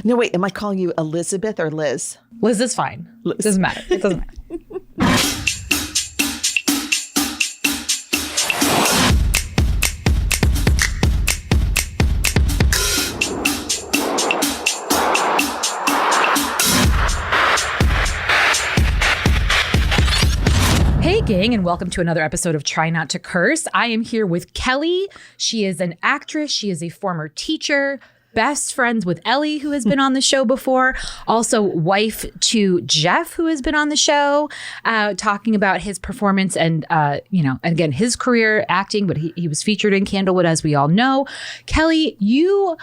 No, wait, am I calling you Elizabeth or Liz? Liz is fine. Liz. It doesn't matter. It doesn't matter. Hey gang, and welcome to another episode of Try Not to Curse. I am here with Keli. She is an actress. She is a former teacher, best friends with Ellie, who has been on the show before. Also wife to Jeff, who has been on the show, talking about his performance and, again, his career acting, but he was featured in Candlewood, as we all know. Keli, you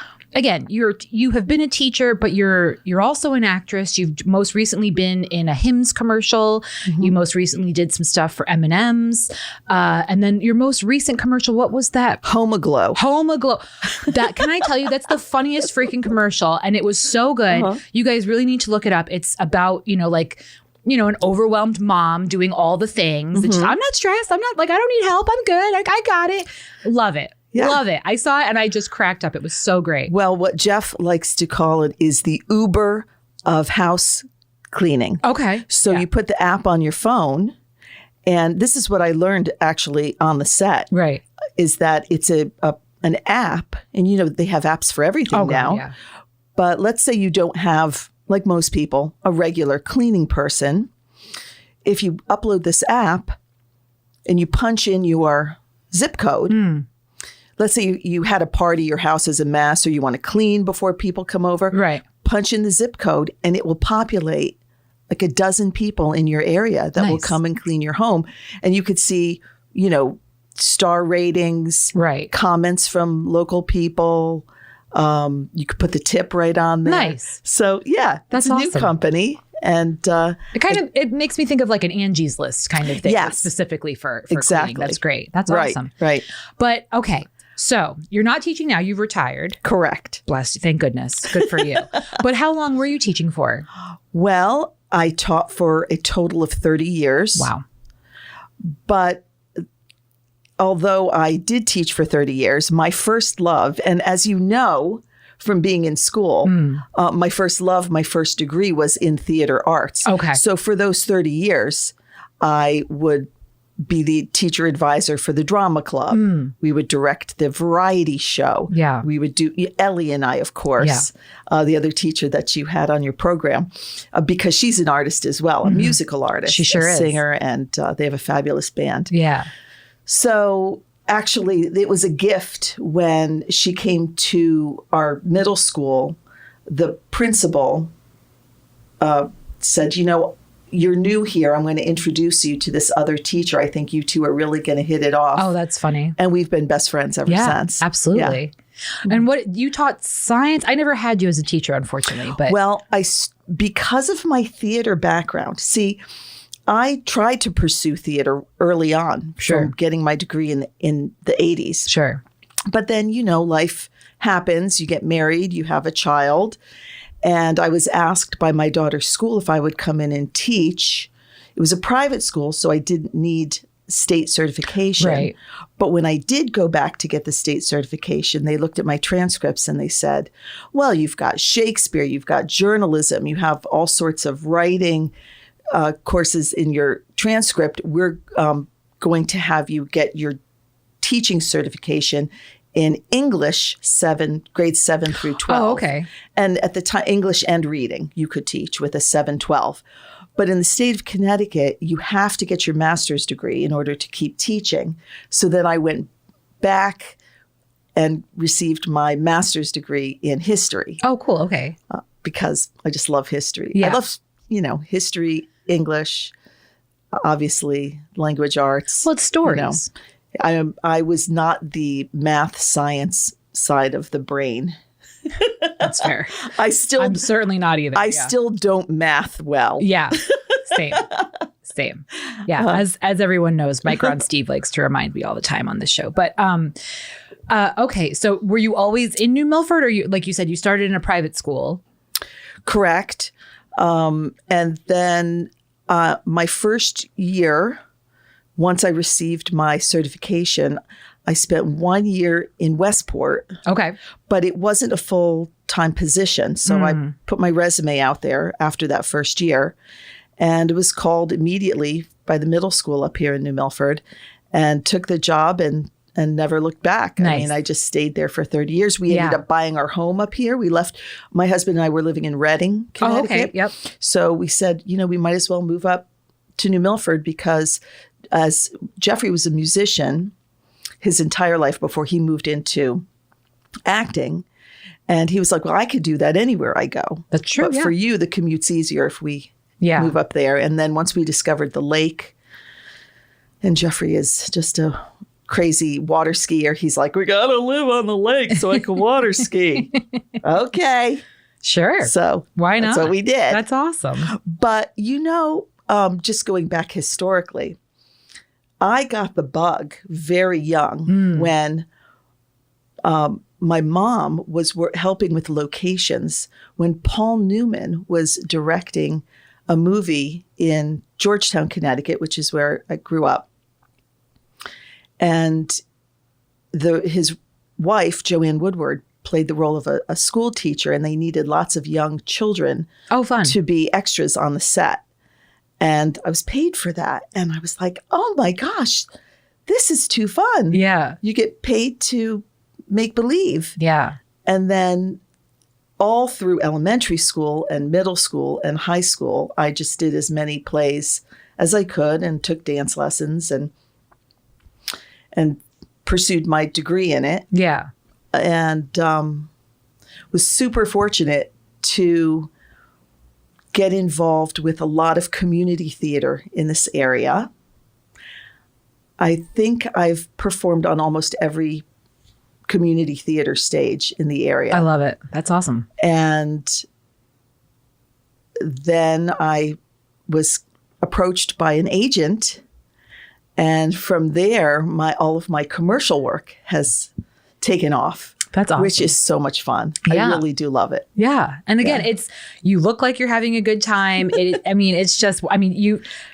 have been a teacher, but you're also an actress. You've most recently been in a Hims commercial. Mm-hmm. You most recently did some stuff for M&M's. And then your most recent commercial, what was that? Homaglow. That, can I tell you, that's the funniest freaking commercial. And it was so good. Uh-huh. You guys really need to look it up. It's about, an overwhelmed mom doing all the things. Mm-hmm. I'm not stressed. I don't need help. I'm good. I got it. Love it. Yeah. Love it. I saw it and I just cracked up. It was so great. Well, what Jeff likes to call it is the Uber of house cleaning. Okay. So you put the app on your phone, and this is what I learned actually on the set. Right. Is that it's an app, and they have apps for everything now. Yeah. But let's say you don't have, like most people, a regular cleaning person. If you upload this app and you punch in your zip code, let's say you had a party, your house is a mess, or you want to clean before people come over. Right. Punch in the zip code and it will populate like a dozen people in your area that will come and clean your home. And you could see, star ratings, right, comments from local people. You could put the tip right on there. Nice. So that's a new company. And it makes me think of like an Angie's List kind of thing. Yes. Specifically for exactly. Cleaning. That's great. That's awesome. Right. But okay. So you're not teaching now. You've retired. Correct. Bless you. Thank goodness. Good for you. But how long were you teaching for? Well, I taught for a total of 30 years. Wow. But although I did teach for 30 years, my first love, and as you know from being in school, my first love, my first degree was in theater arts. Okay. So for those 30 years, I would be the teacher advisor for the drama club. We would direct the variety show. Yeah. We would do Ellie and I, of course, the other teacher that you had on your program, because she's an artist as well, a musical artist. She sure is. Singer, and they have a fabulous band. Yeah. So actually, it was a gift when she came to our middle school. The principal said, you're new here. I'm going to introduce you to this other teacher. I think you two are really going to hit it off. Oh, that's funny. And we've been best friends ever since. Absolutely. Yeah. And what you taught science? I never had you as a teacher, unfortunately. But because of my theater background, I tried to pursue theater early on from getting my degree in the 80s. Sure. But then, life happens. You get married, you have a child. And I was asked by my daughter's school if I would come in and teach. It was a private school, so I didn't need state certification. Right. But when I did go back to get the state certification, they looked at my transcripts and they said, well, you've got Shakespeare, you've got journalism, you have all sorts of writing courses in your transcript. We're going to have you get your teaching certification in English, grades 7 through 12. Oh, okay. And at the time, English and reading, you could teach with a 7-12. But in the state of Connecticut, you have to get your master's degree in order to keep teaching. So then I went back and received my master's degree in history. Oh, cool. Okay. Because I just love history. Yeah. I love, history, English, obviously language arts. Well, it's stories. I was not the math science side of the brain. That's fair. I'm certainly not either. I still don't math well. Yeah. Same. Yeah. As everyone knows, Mike Ron Steve likes to remind me all the time on this show. But okay. So were you always in New Milford, or like you said, you started in a private school? Correct. And then my first year, once I received my certification, I spent 1 year in Westport. Okay. But it wasn't a full-time position. So I put my resume out there after that first year, and it was called immediately by the middle school up here in New Milford, and took the job and never looked back. Nice. I mean, I just stayed there for 30 years. We ended up buying our home up here. We left, my husband and I were living in Reading, Connecticut. Oh, okay. Yep. So we said, we might as well move up to New Milford, because as Jeffrey was a musician his entire life before he moved into acting. And he was like, well, I could do that anywhere I go. That's true. But for you, the commute's easier if we move up there. And then once we discovered the lake, and Jeffrey is just a crazy water skier, he's like, we got to live on the lake so I can water ski. Okay. Sure. So why not? That's what we did. That's awesome. But, just going back historically, I got the bug very young when my mom was helping with locations when Paul Newman was directing a movie in Georgetown, Connecticut, which is where I grew up. And his wife, Joanne Woodward, played the role of a school teacher, and they needed lots of young children to be extras on the set. And I was paid for that. And I was like, oh my gosh, this is too fun. Yeah. You get paid to make believe. Yeah. And then all through elementary school and middle school and high school, I just did as many plays as I could and took dance lessons and pursued my degree in it. Yeah. And was super fortunate to get involved with a lot of community theater in this area. I think I've performed on almost every community theater stage in the area. I love it. That's awesome. And then I was approached by an agent, and from there, all of my commercial work has taken off. That's awesome. Which is so much fun. Yeah. I really do love it. Yeah. And again, you look like you're having a good time.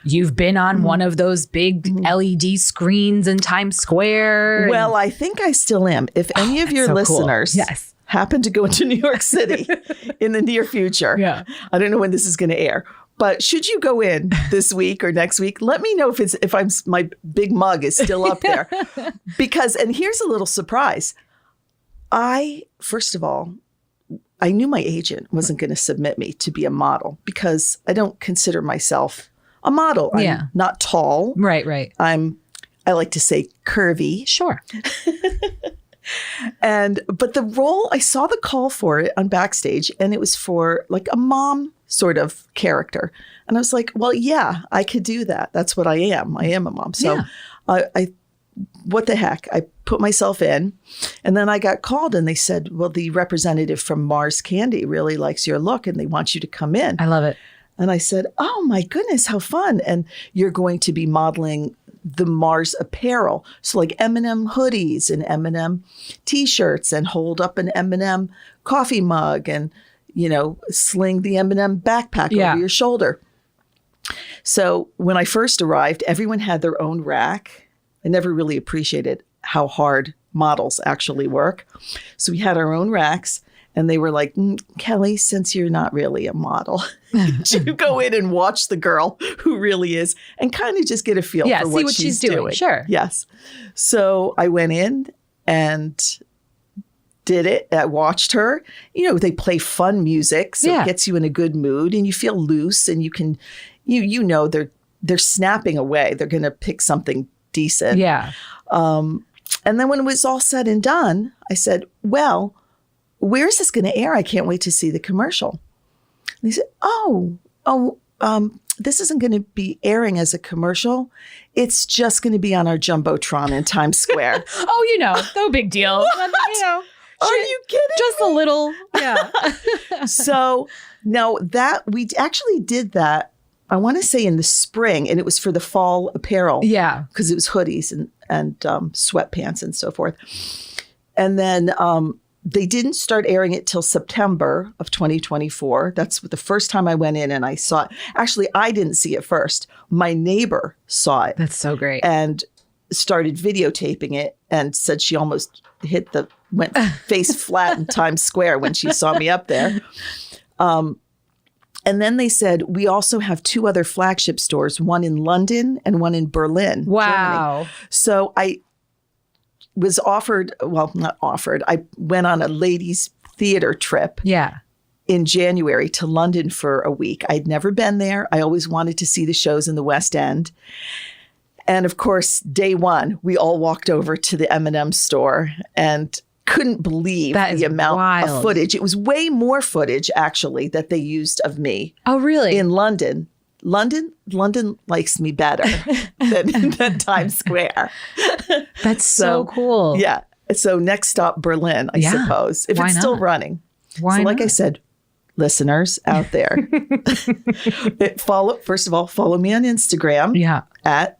You've been on one of those big LED screens in Times Square. Well, I think I still am. If any of your listeners happen to go into New York City in the near future, I don't know when this is going to air, but should you go in this week or next week, let me know if my big mug is still up there. Because, and here's a little surprise. First of all, I knew my agent wasn't going to submit me to be a model because I don't consider myself a model. I'm not tall. Right. I like to say curvy. Sure. But the role, I saw the call for it on Backstage, and it was for like a mom sort of character. And I was like, well, yeah, I could do that. That's what I am. I am a mom. So what the heck? I put myself in, and then I got called and they said, well, the representative from Mars Candy really likes your look and they want you to come in. I love it. And I said, oh my goodness, how fun. And you're going to be modeling the Mars apparel. So like M&M hoodies and M&M t-shirts, and hold up an M&M coffee mug, and, sling the M&M backpack over your shoulder. So when I first arrived, everyone had their own rack. I never really appreciated how hard models actually work. So we had our own racks, and they were like, Keli, since you're not really a model, you go in and watch the girl who really is and kind of just get a feel for what she's doing. Sure. Yes. So I went in and did it. I watched her. They play fun music, so it gets you in a good mood and you feel loose, and you can, they're snapping away. They're going to pick something decent. Yeah. And then when it was all said and done, I said, well, where is this going to air? I can't wait to see the commercial. And they said, this isn't going to be airing as a commercial. It's just going to be on our Jumbotron in Times Square. No big deal. Are you kidding? Just a little. Yeah. So now that we actually did that, I want to say in the spring, and it was for the fall apparel. Yeah. Because it was hoodies and sweatpants and so forth. And then they didn't start airing it till September of 2024. That's the first time I went in and I saw it. Actually, I didn't see it first. My neighbor saw it. That's so great. And started videotaping it and said she almost went face flat in Times Square when she saw me up there. And then they said, we also have 2 other flagship stores, one in London and one in Berlin, Wow. Germany. So I was not offered. I went on a ladies' theater trip in January to London for a week. I'd never been there. I always wanted to see the shows in the West End. And of course, day one, we all walked over to the M&M store and couldn't believe the amount of footage. It was way more footage, actually, that they used of me. Oh, really? In London. London likes me better than Times Square. That's so cool. Yeah. So next stop, Berlin, I suppose, if it's still running. Why like not? I said, listeners out there, first of all, follow me on Instagram at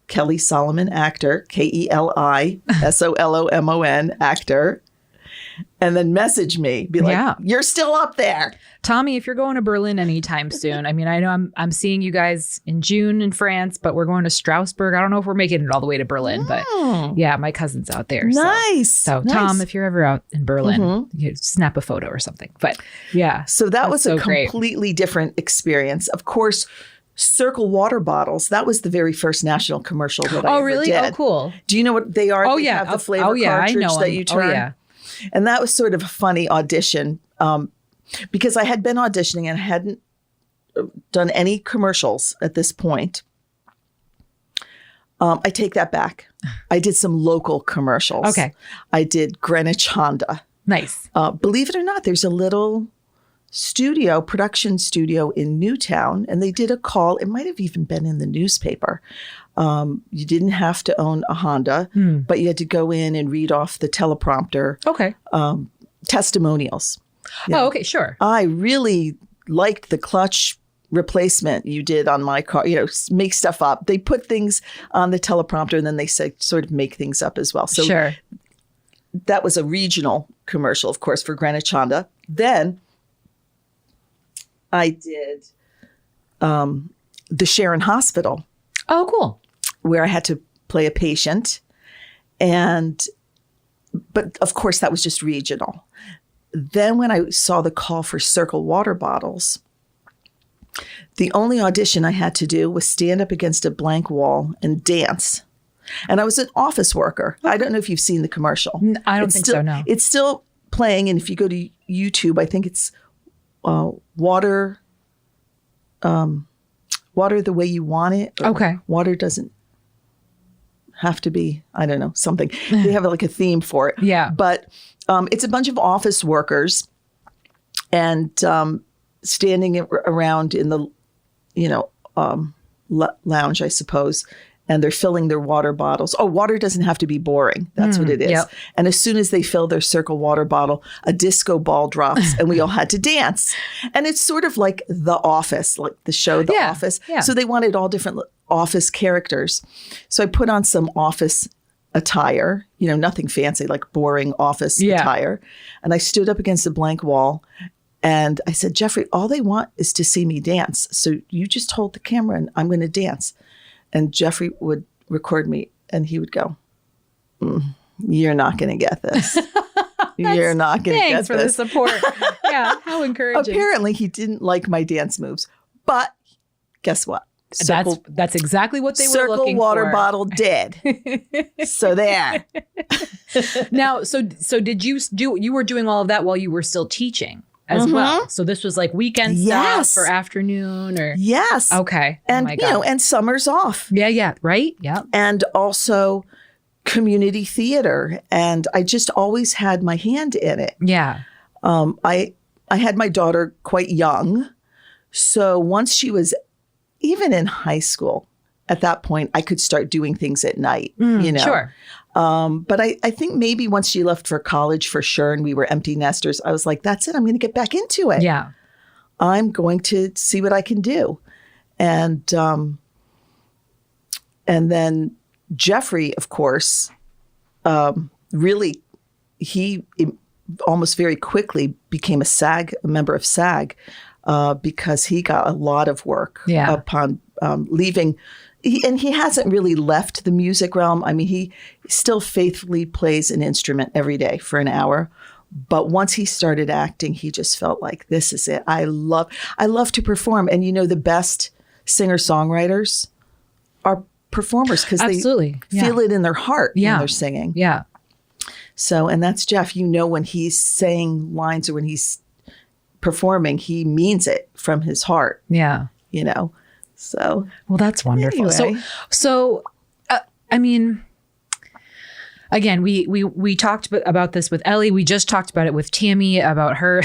Keli Solomon Actor, KeliSolomon Actor. And then message me. Be like, you're still up there. Tommy, if you're going to Berlin anytime soon, I mean, I know I'm seeing you guys in June in France, but we're going to Strasbourg. I don't know if we're making it all the way to Berlin, but yeah, my cousin's out there. Nice. So Tom, if you're ever out in Berlin, you snap a photo or something. But yeah. So that was a completely different experience. Of course, Circle water bottles. That was the very first national commercial that I ever did. Oh, cool. Do you know what they are? Oh, they have the flavor cartridge I know that you turn. Oh, yeah. And that was sort of a funny audition because I had been auditioning and hadn't done any commercials at this point. I take that back. I did some local commercials. Okay. I did Greenwich Honda. Nice. Believe it or not, there's a little production studio in Newtown, and they did a call. It might have even been in the newspaper. You didn't have to own a Honda, but you had to go in and read off the teleprompter. Okay. Testimonials. Oh, okay, sure. I really liked the clutch replacement you did on my car, make stuff up. They put things on the teleprompter and then they said sort of make things up as well. So sure. That was a regional commercial, of course, for Greenwich Honda. Then I did the Sharon Hospital. Oh, cool. Where I had to play a patient. But of course, that was just regional. Then when I saw the call for Circle water bottles, the only audition I had to do was stand up against a blank wall and dance. And I was an office worker. Okay. I don't know if you've seen the commercial. I don't think so, no. It's still playing. And if you go to YouTube, I think it's water the way you want it. Okay. Water doesn't have to be, I don't know, something. They have like a theme for it. Yeah. But it's a bunch of office workers and standing around in the, lounge, I suppose. And they're filling their water bottles. Oh, water doesn't have to be boring. That's what it is. Yep. And as soon as they fill their Circle water bottle, a disco ball drops and we all had to dance. And it's sort of like The Office, like the show The Office. Yeah. So they wanted all different office characters. So I put on some office attire, nothing fancy, like boring office attire. And I stood up against a blank wall and I said, Jeffrey, all they want is to see me dance. So you just hold the camera and I'm going to dance. And Jeffrey would record me and he would go, you're not going to get this. You're not going to get this. Thanks for the support. Yeah, how encouraging. Apparently he didn't like my dance moves. But guess what? That's exactly what they were looking for. Circle water for. bottle did. So there. Now, so did you were doing all of that while you were still teaching? As well. So this was like weekend stuff or afternoon or? Yes. Okay. And, and summer's off. Yeah. Right. Yeah. And also community theater. And I just always had my hand in it. Yeah. I had my daughter quite young. So once she was even in high school, at that point, I could start doing things at night, Sure. But I think maybe once she left for college for sure and we were empty nesters, I was like, that's it. I'm going to get back into it. Yeah. I'm going to see what I can do. And then Jeffrey, of course, really, he almost very quickly became a member of SAG because he got a lot of work upon leaving he hasn't really left the music realm. I mean, he still faithfully plays an instrument every day for an hour. But once he started acting, he just felt like, this is it. I love to perform. And the best singer-songwriters are performers because they feel it in their heart when they're singing. Yeah. So, and that's Jeff. When he's saying lines or when he's performing, he means it from his heart. Yeah. So. Well, that's wonderful. Anyway. So, I mean, again, we talked about this with Ellie. We just talked about it with Tammy, about her,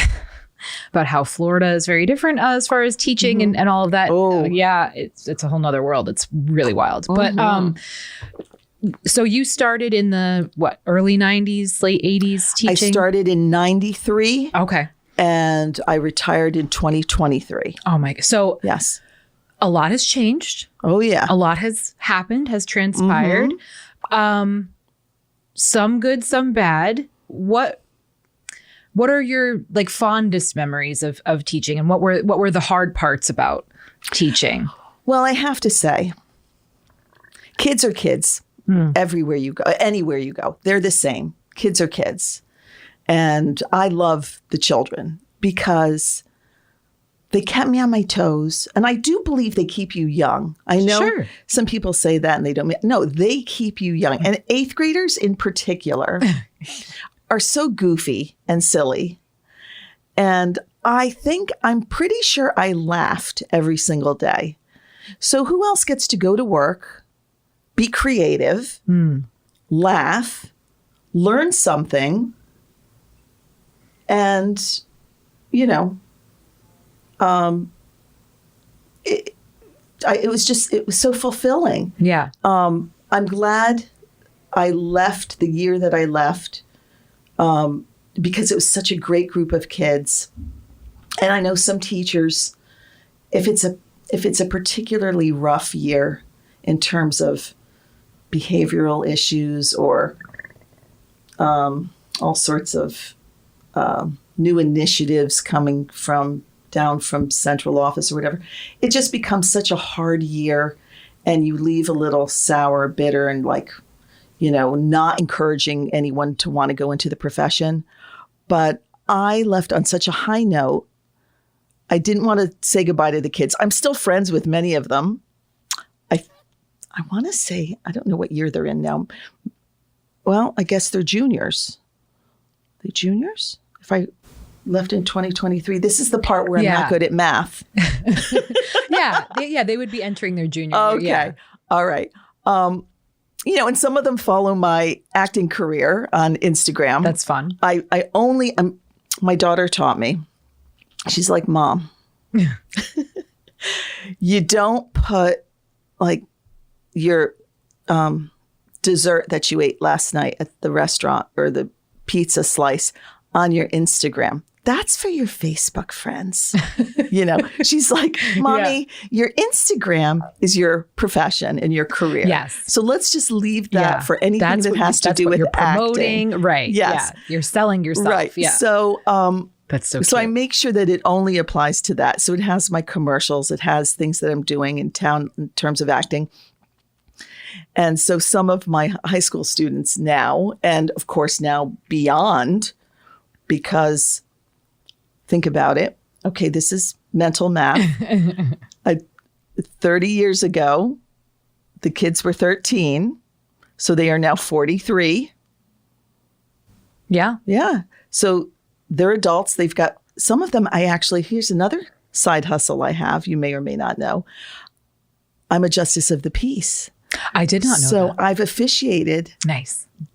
about how Florida is very different as far as teaching and all of that. Oh. Yeah, it's a whole nother world. It's really wild. But so you started in the early 90s, late 80s teaching? I started in 93. Okay. And I retired in 2023. Oh my God. So yes. A lot has changed. Oh yeah. A lot has happened, has transpired. Some good, some bad. What are your fondest memories of teaching, and what were the hard parts about teaching? Well, I have to say, kids are kids. Everywhere you go, anywhere you go, they're the same. Kids are kids. And I love the children because they kept me on my toes. And I do believe they keep you young. I know some people say that and they don't. No, they keep you young. And 8th graders in particular are so goofy and silly. And I'm pretty sure I laughed every single day. So who else gets to go to work, be creative, laugh, learn something, and, it was so fulfilling. Yeah. I'm glad I left the year that I left because it was such a great group of kids. And I know some teachers, if it's a particularly rough year in terms of behavioral issues or all sorts of new initiatives coming down from central office or whatever, it just becomes such a hard year and you leave a little sour, bitter, and not encouraging anyone to want to go into the profession. But I left on such a high note. I didn't want to say goodbye to the kids. I'm still friends with many of them. I want to say, I don't know what year they're in now. Well, I guess they're juniors. They juniors? If I left in 2023, this is the part where I'm not good at math. They would be entering their junior year. Okay. Yeah. All right. And some of them follow my acting career on Instagram. That's fun. My daughter taught me. She's like, Mom, you don't put your dessert that you ate last night at the restaurant or the pizza slice on your Instagram. That's for your Facebook friends. She's like, Mommy, your Instagram is your profession and your career. Yes. So let's just leave that for anything that has to do with you're promoting. Acting. Right. Yes. Yeah. You're selling yourself. Right. Yeah. So, that's so cute. So I make sure that it only applies to that. So it has my commercials. It has things that I'm doing in town in terms of acting. And so some of my high school students now, and of course now beyond, because think about it. Okay, this is mental math. 30 years ago, the kids were 13. So they are now 43. Yeah. Yeah. So they're adults. They've got some of them. Here's another side hustle I have. You may or may not know. I'm a justice of the peace. I did not know so that. I've officiated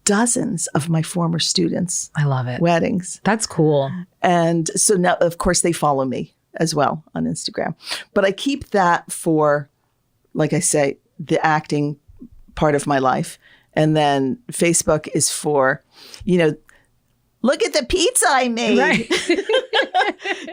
dozens of my former students. I love it. Weddings. That's cool. And so now, of course, they follow me as well on Instagram. But I keep that for, like I say, the acting part of my life. And then Facebook is for, look at the pizza I made. Right.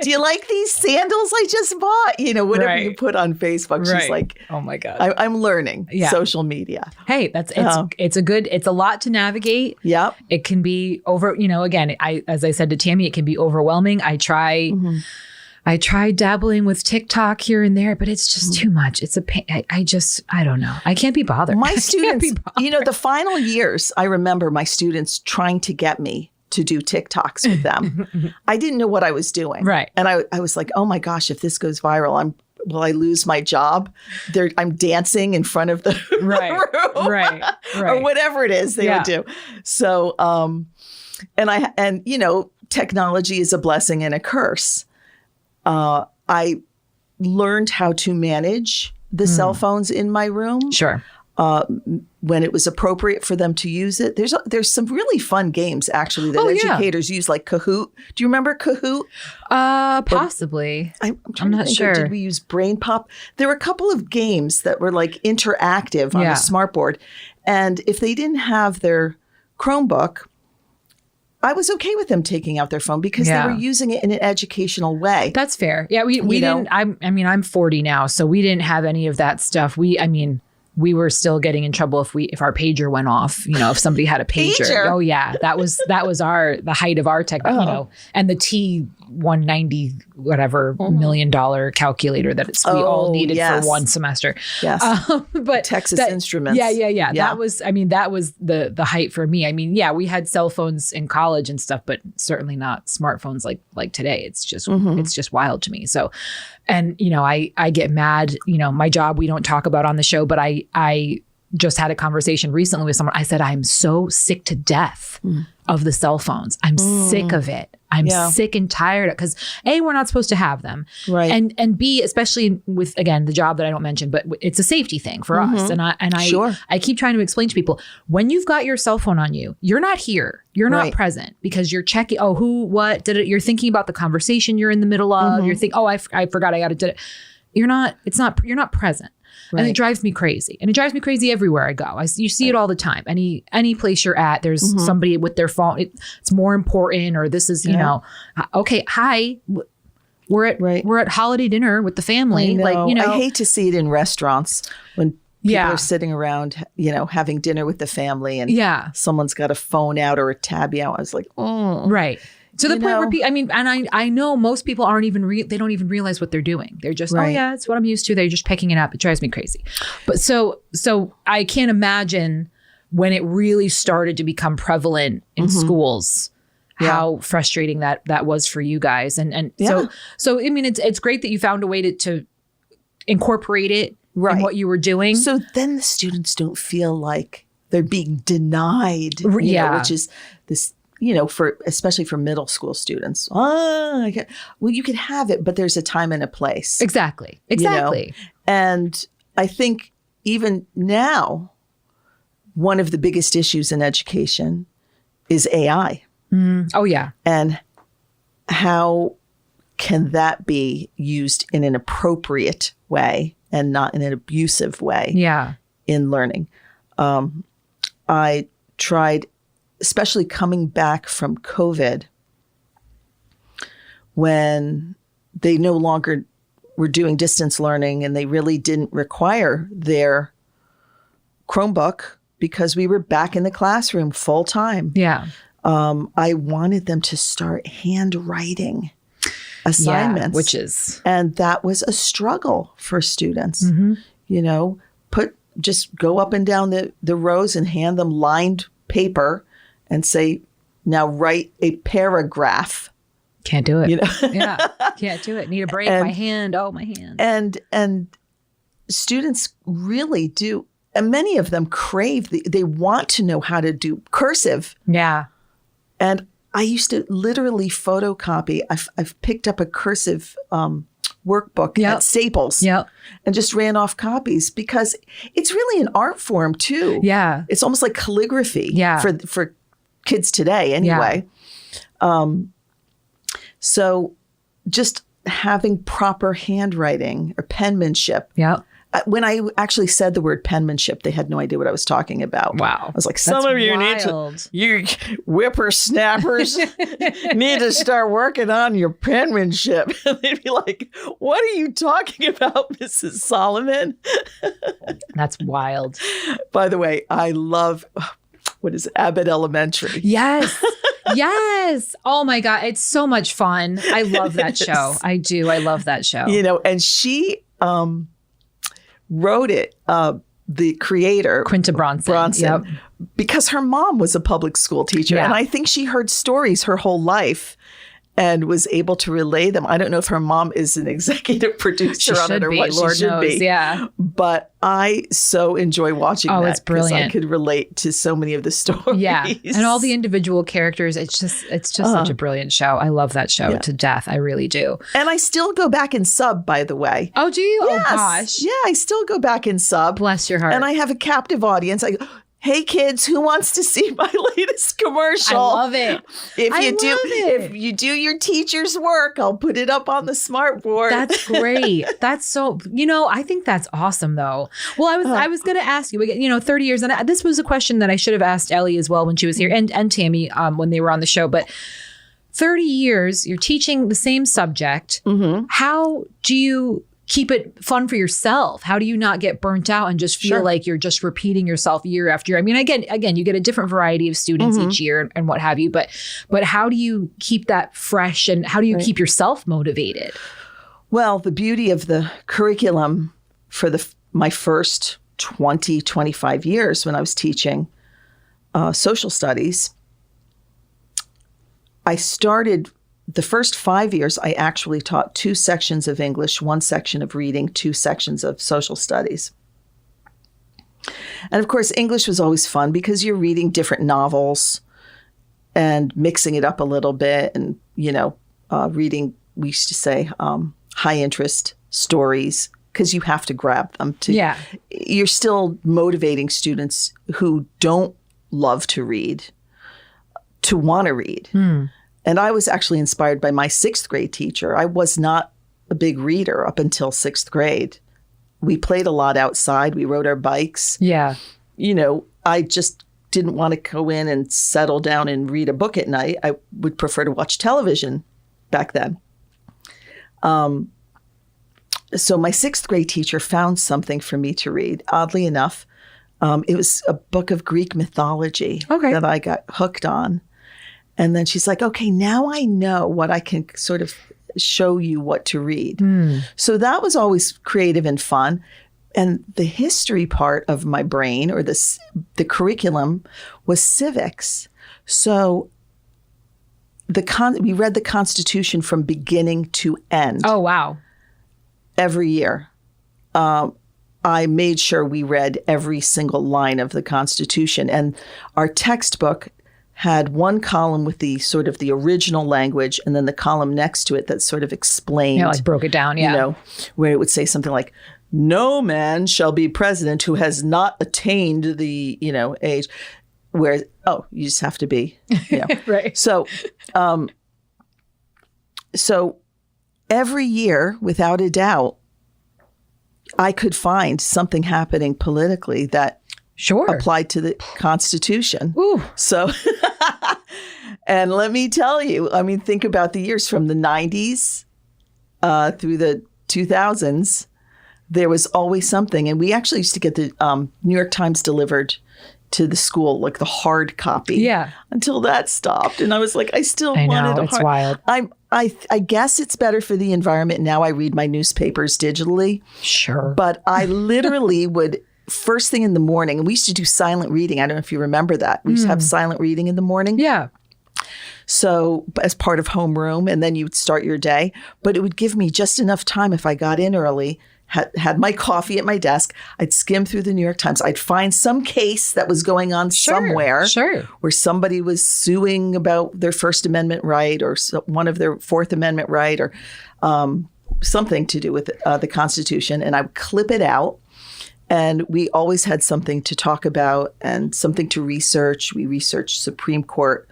Do you like these sandals I just bought? Whatever you put on Facebook. Right. She's like, oh my God. I'm learning social media. Hey, it's a lot to navigate. Yep. It can be again, as I said to Tammy, it can be overwhelming. I try I tried dabbling with TikTok here and there, but it's just too much. It's a pain. I don't know. I can't be bothered. My students, the final years, I remember my students trying to get me to do TikToks with them. I didn't know what I was doing. Right. And I was like, oh my gosh, if this goes viral, will I lose my job? I'm dancing in front of the room. Right. Or whatever it is they would do. So, technology is a blessing and a curse. I learned how to manage the cell phones in my room. Sure. When it was appropriate for them to use it. There's some really fun games actually that educators use, like Kahoot. Do you remember Kahoot? Possibly. I'm not sure. Did we use Brain Pop? There were a couple of games that were like interactive on the smartboard. And if they didn't have their Chromebook, I was okay with them taking out their phone because they were using it in an educational way. That's fair. Yeah, we didn't. I'm 40 now, so we didn't have any of that stuff. We were still getting in trouble if our pager went off, if somebody had a pager. Oh yeah. That was the height of our tech, and the T190 whatever $1 million calculator that we all needed for one semester. Yes. But Texas Instruments. Yeah. That was the height for me. We had cell phones in college and stuff, but certainly not smartphones like today. It's just it's just wild to me. So, and I get mad, my job we don't talk about on the show, but I just had a conversation recently with someone. I said, I'm so sick to death of the cell phones. I'm sick of it. I'm sick and tired because A, we're not supposed to have them. Right. And B, especially with, again, the job that I don't mention, but it's a safety thing for us. And I keep trying to explain to people, when you've got your cell phone on you, you're not here. You're not present because you're checking, who, what, did it? You're thinking about the conversation you're in the middle of. You're thinking, I forgot I got to do it. You're not present. Right. And it drives me crazy. And it drives me crazy everywhere I go. You see it all the time. Any place you're at, there's somebody with their phone. It's more important, or this is, okay, hi. We're at holiday dinner with the family. I hate to see it in restaurants when people are sitting around, having dinner with the family and someone's got a phone out or a tabby out. I was like, right. To the point where I know most people aren't even they don't even realize what they're doing. They're just, it's what I'm used to. They're just picking it up. It drives me crazy. But so I can't imagine when it really started to become prevalent in schools, how frustrating that was for you guys. And so it's great that you found a way to incorporate it in what you were doing. So then the students don't feel like they're being denied, which is this, especially for middle school students. Well, you can have it, but there's a time and a place. Exactly. And I think even now, one of the biggest issues in education is AI. Oh, yeah. And how can that be used in an appropriate way and not in an abusive way in learning? I tried, especially coming back from COVID, when they no longer were doing distance learning and they really didn't require their Chromebook because we were back in the classroom full time. Yeah. I wanted them to start handwriting assignments. And that was a struggle for students. Just go up and down the rows and hand them lined paper and say, now write a paragraph. Can't do it. Can't do it. Need a break. My hand. Oh, my hand. And students really do. And many of them crave, they want to know how to do cursive. Yeah. And I used to literally photocopy. I've picked up a cursive workbook at Staples and just ran off copies because it's really an art form too. Yeah. It's almost like calligraphy for kids today anyway. So just having proper handwriting or penmanship. Yeah. When I actually said the word penmanship, they had no idea what I was talking about. Wow. I was like, some of you you whippersnappers need to start working on your penmanship. And they'd be like, what are you talking about, Mrs. Solomon? That's wild. By the way, I love, what is it, Abbott Elementary. Yes. Yes. Oh my God. It's so much fun. I love that show. I do. I love that show. And she wrote it, the creator, Quinta Bronson. Yep. Because her mom was a public school teacher. Yeah. And I think she heard stories her whole life and was able to relay them. I don't know if her mom is an executive producer on it or what Lord she should knows. be. Yeah. But I so enjoy watching that. It's brilliant. I could relate to so many of the stories. Yeah. And all the individual characters. It's just such a brilliant show. I love that show to death. I really do. And I still go back and sub, by the way. Oh, do you? Yes. Oh, gosh. Yeah, I still go back and sub. Bless your heart. And I have a captive audience. I go, hey kids, who wants to see my latest commercial? I love it. If you do your teacher's work, I'll put it up on the smart board. That's great. That's so, I think that's awesome though. Well, I was going to ask you, 30 years, and this was a question that I should have asked Ellie as well when she was here, and Tammy when they were on the show, but 30 years, you're teaching the same subject. Mm-hmm. How do you keep it fun for yourself? How do you not get burnt out and just feel like you're just repeating yourself year after year? I mean, again, you get a different variety of students each year and what have you, but how do you keep that fresh and how do you keep yourself motivated? Well, the beauty of the curriculum for my first 25 years when I was teaching social studies, I started the first 5 years, I actually taught 2 sections of English, 1 section of reading, 2 sections of social studies. And of course, English was always fun because you're reading different novels and mixing it up a little bit and, reading, we used to say, high interest stories because you have to grab them. You're still motivating students who don't love to read to want to read. And I was actually inspired by my 6th grade teacher. I was not a big reader up until 6th grade. We played a lot outside. We rode our bikes. Yeah. I just didn't want to go in and settle down and read a book at night. I would prefer to watch television back then. So my 6th grade teacher found something for me to read. Oddly enough, it was a book of Greek mythology that I got hooked on. And then she's like, okay, now I know what I can sort of show you what to read. So that was always creative and fun. And the history part of my brain or the curriculum was civics. So we read the Constitution from beginning to end. Oh, wow. Every year. I made sure we read every single line of the Constitution. And our textbook had one column with the sort of the original language and then the column next to it that sort of explained. Like broke it down, where it would say something like, no man shall be president who has not attained the, age. Where, you just have to be. Right. So every year, without a doubt, I could find something happening politically that applied to the Constitution. Ooh. So, and let me tell you, think about the years from the 90s through the 2000s. There was always something. And we actually used to get the New York Times delivered to the school, like the hard copy. Yeah. Until that stopped. And I was like, I still wanted a it's wild. I guess it's better for the environment. Now I read my newspapers digitally. Sure. But I literally would, first thing in the morning, and we used to do silent reading. I don't know if you remember that. We used to have silent reading in the morning. Yeah. So as part of homeroom, and then you would start your day. But it would give me just enough time if I got in early, had my coffee at my desk. I'd skim through the New York Times. I'd find some case that was going on somewhere where somebody was suing about their First Amendment right or one of their Fourth Amendment right or something to do with the Constitution. And I would clip it out. And we always had something to talk about and something to research. We researched Supreme Court,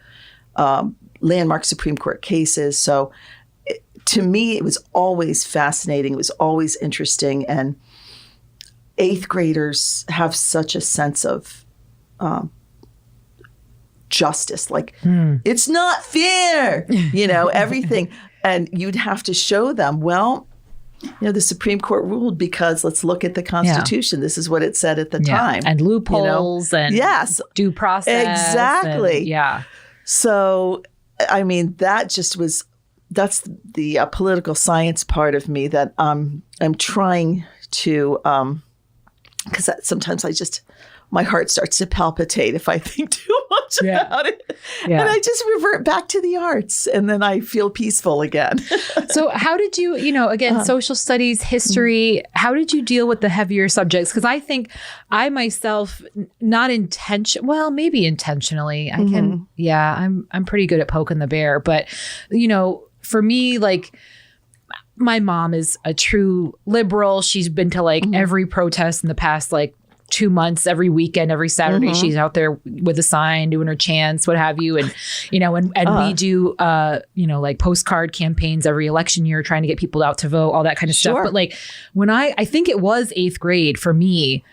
landmark Supreme Court cases. So to me, it was always fascinating. It was always interesting. And 8th graders have such a sense of justice. Like, it's not fair, everything. And you'd have to show them, the Supreme Court ruled because let's look at the Constitution. This is what it said at the time. And loopholes and due process. Exactly. So, I mean, that's the political science part of me that I'm trying to, because sometimes my heart starts to palpitate if I think too much about it. Yeah. And I just revert back to the arts, and then I feel peaceful again. So how did you, again, social studies, history, how did you deal with the heavier subjects? Because I think I myself, maybe intentionally, I'm pretty good at poking the bear. But, for me, like, my mom is a true liberal. She's been to every protest in the past 2 months, every weekend, every Saturday, she's out there with a sign, doing her chants, what have you. And, we do, postcard campaigns every election year, trying to get people out to vote, all that kind of stuff. But when I think it was 8th grade for me,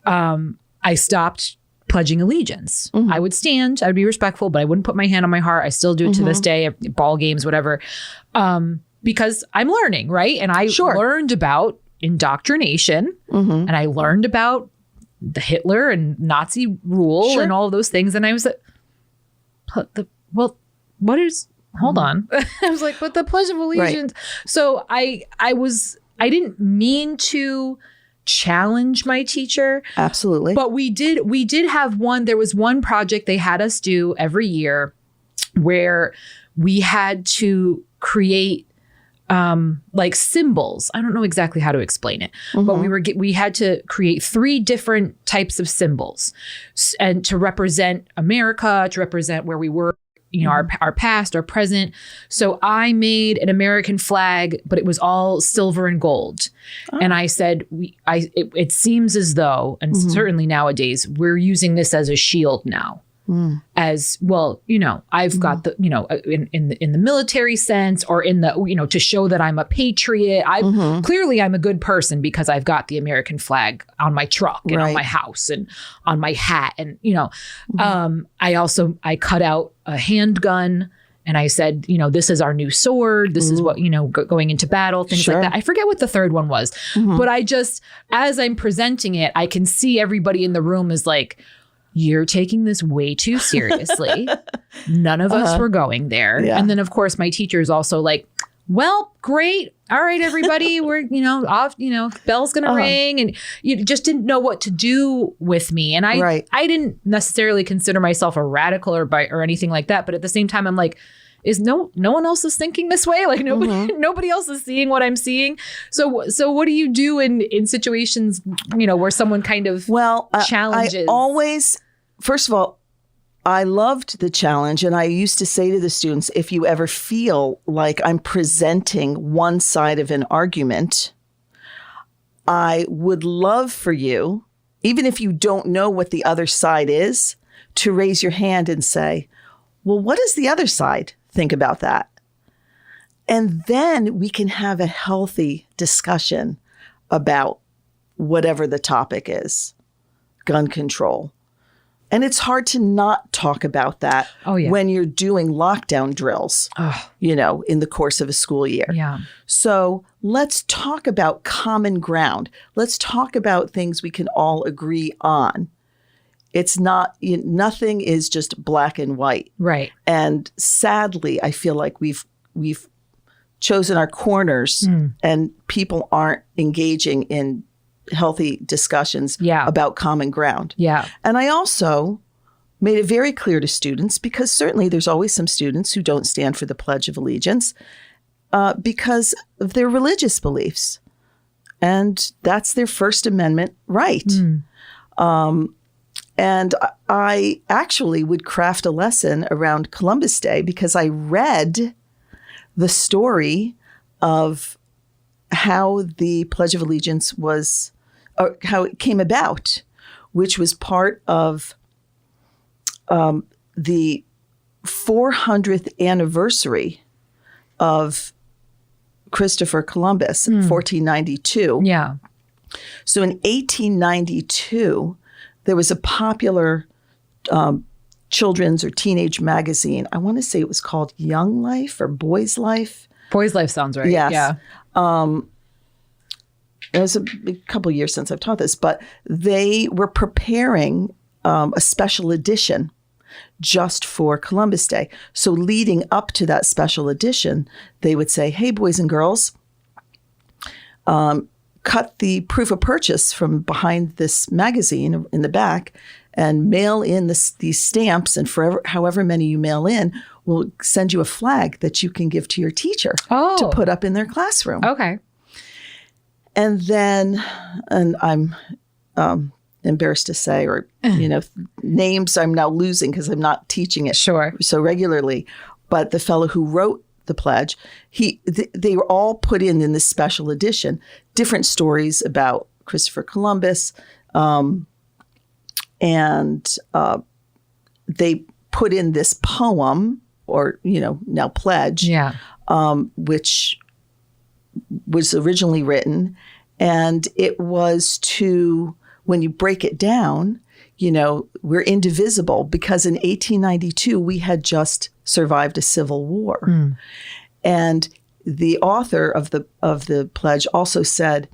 I stopped pledging allegiance. I would stand, I would be respectful, but I wouldn't put my hand on my heart. I still do it to this day, ball games, whatever. Because I'm learning, right? And I learned about indoctrination, and I learned about the Hitler and Nazi rule and all of those things. And I was like, what is, hold on. I was like, but the Pledge of Allegiance. Right. So I didn't mean to challenge my teacher. Absolutely. But we did have there was one project they had us do every year where we had to create symbols. I don't know exactly how to explain it, but we had to create 3 different types of symbols, and to represent America, to represent where we were, our past, our present. So I made an American flag, but it was all silver and gold. And I said, it seems as though, and certainly nowadays, we're using this as a shield now. As well, I've got the, in the military sense, or in the, to show that I'm a patriot. Clearly I'm a good person because I've got the American flag on my truck and on my house and on my hat. And, I cut out a handgun, and I said, this is our new sword. This is what, going into battle, things like that. I forget what the third one was, but as I'm presenting it, I can see everybody in the room is like, you're taking this way too seriously. None of us were going there. Yeah. And then, of course, my teacher is also like, well, great. All right, everybody, we're, off, bell's going to ring. And you just didn't know what to do with me. And I didn't necessarily consider myself a radical or anything like that. But at the same time, I'm like, is no one else is thinking this way? Like nobody else is seeing what I'm seeing. So what do you do in situations, where someone kind of challenges? First of all, I loved the challenge. And I used to say to the students, if you ever feel like I'm presenting one side of an argument, I would love for you, even if you don't know what the other side is, to raise your hand and say, well, what does the other side think about that? And then we can have a healthy discussion about whatever the topic is, gun control. And it's hard to not talk about that when you're doing lockdown drills, in the course of a school year. Yeah. So let's talk about common ground. Let's talk about things we can all agree on. It's not, nothing is just black and white. Right. And sadly, I feel like we've chosen our corners and people aren't engaging in healthy discussions about common ground. Yeah. And I also made it very clear to students, because certainly there's always some students who don't stand for the Pledge of Allegiance because of their religious beliefs. And that's their First Amendment right. And I actually would craft a lesson around Columbus Day because I read the story of how the Pledge of Allegiance was, or how it came about, which was part of the 400th anniversary of Christopher Columbus, 1492. Yeah. So in 1892, there was a popular children's or teenage magazine. I want to say it was called Young Life or Boy's Life. Boy's Life sounds right. Yes. Yeah. It was a couple of years since I've taught this, but they were preparing a special edition just for Columbus Day. So leading up to that special edition, they would say, hey, boys and girls, cut the proof of purchase from behind this magazine in the back and mail in these stamps. And for however many you mail in, we'll send you a flag that you can give to your teacher to put up in their classroom. Okay. And then, and I'm embarrassed to say, or, names I'm now losing because I'm not teaching it so regularly. But the fellow who wrote the pledge, they were all put in this special edition, different stories about Christopher Columbus. And they put in this poem, or, now pledge, which was originally written. And it was to, when you break it down, we're indivisible, because in 1892, we had just survived a civil war. And the author of the pledge also said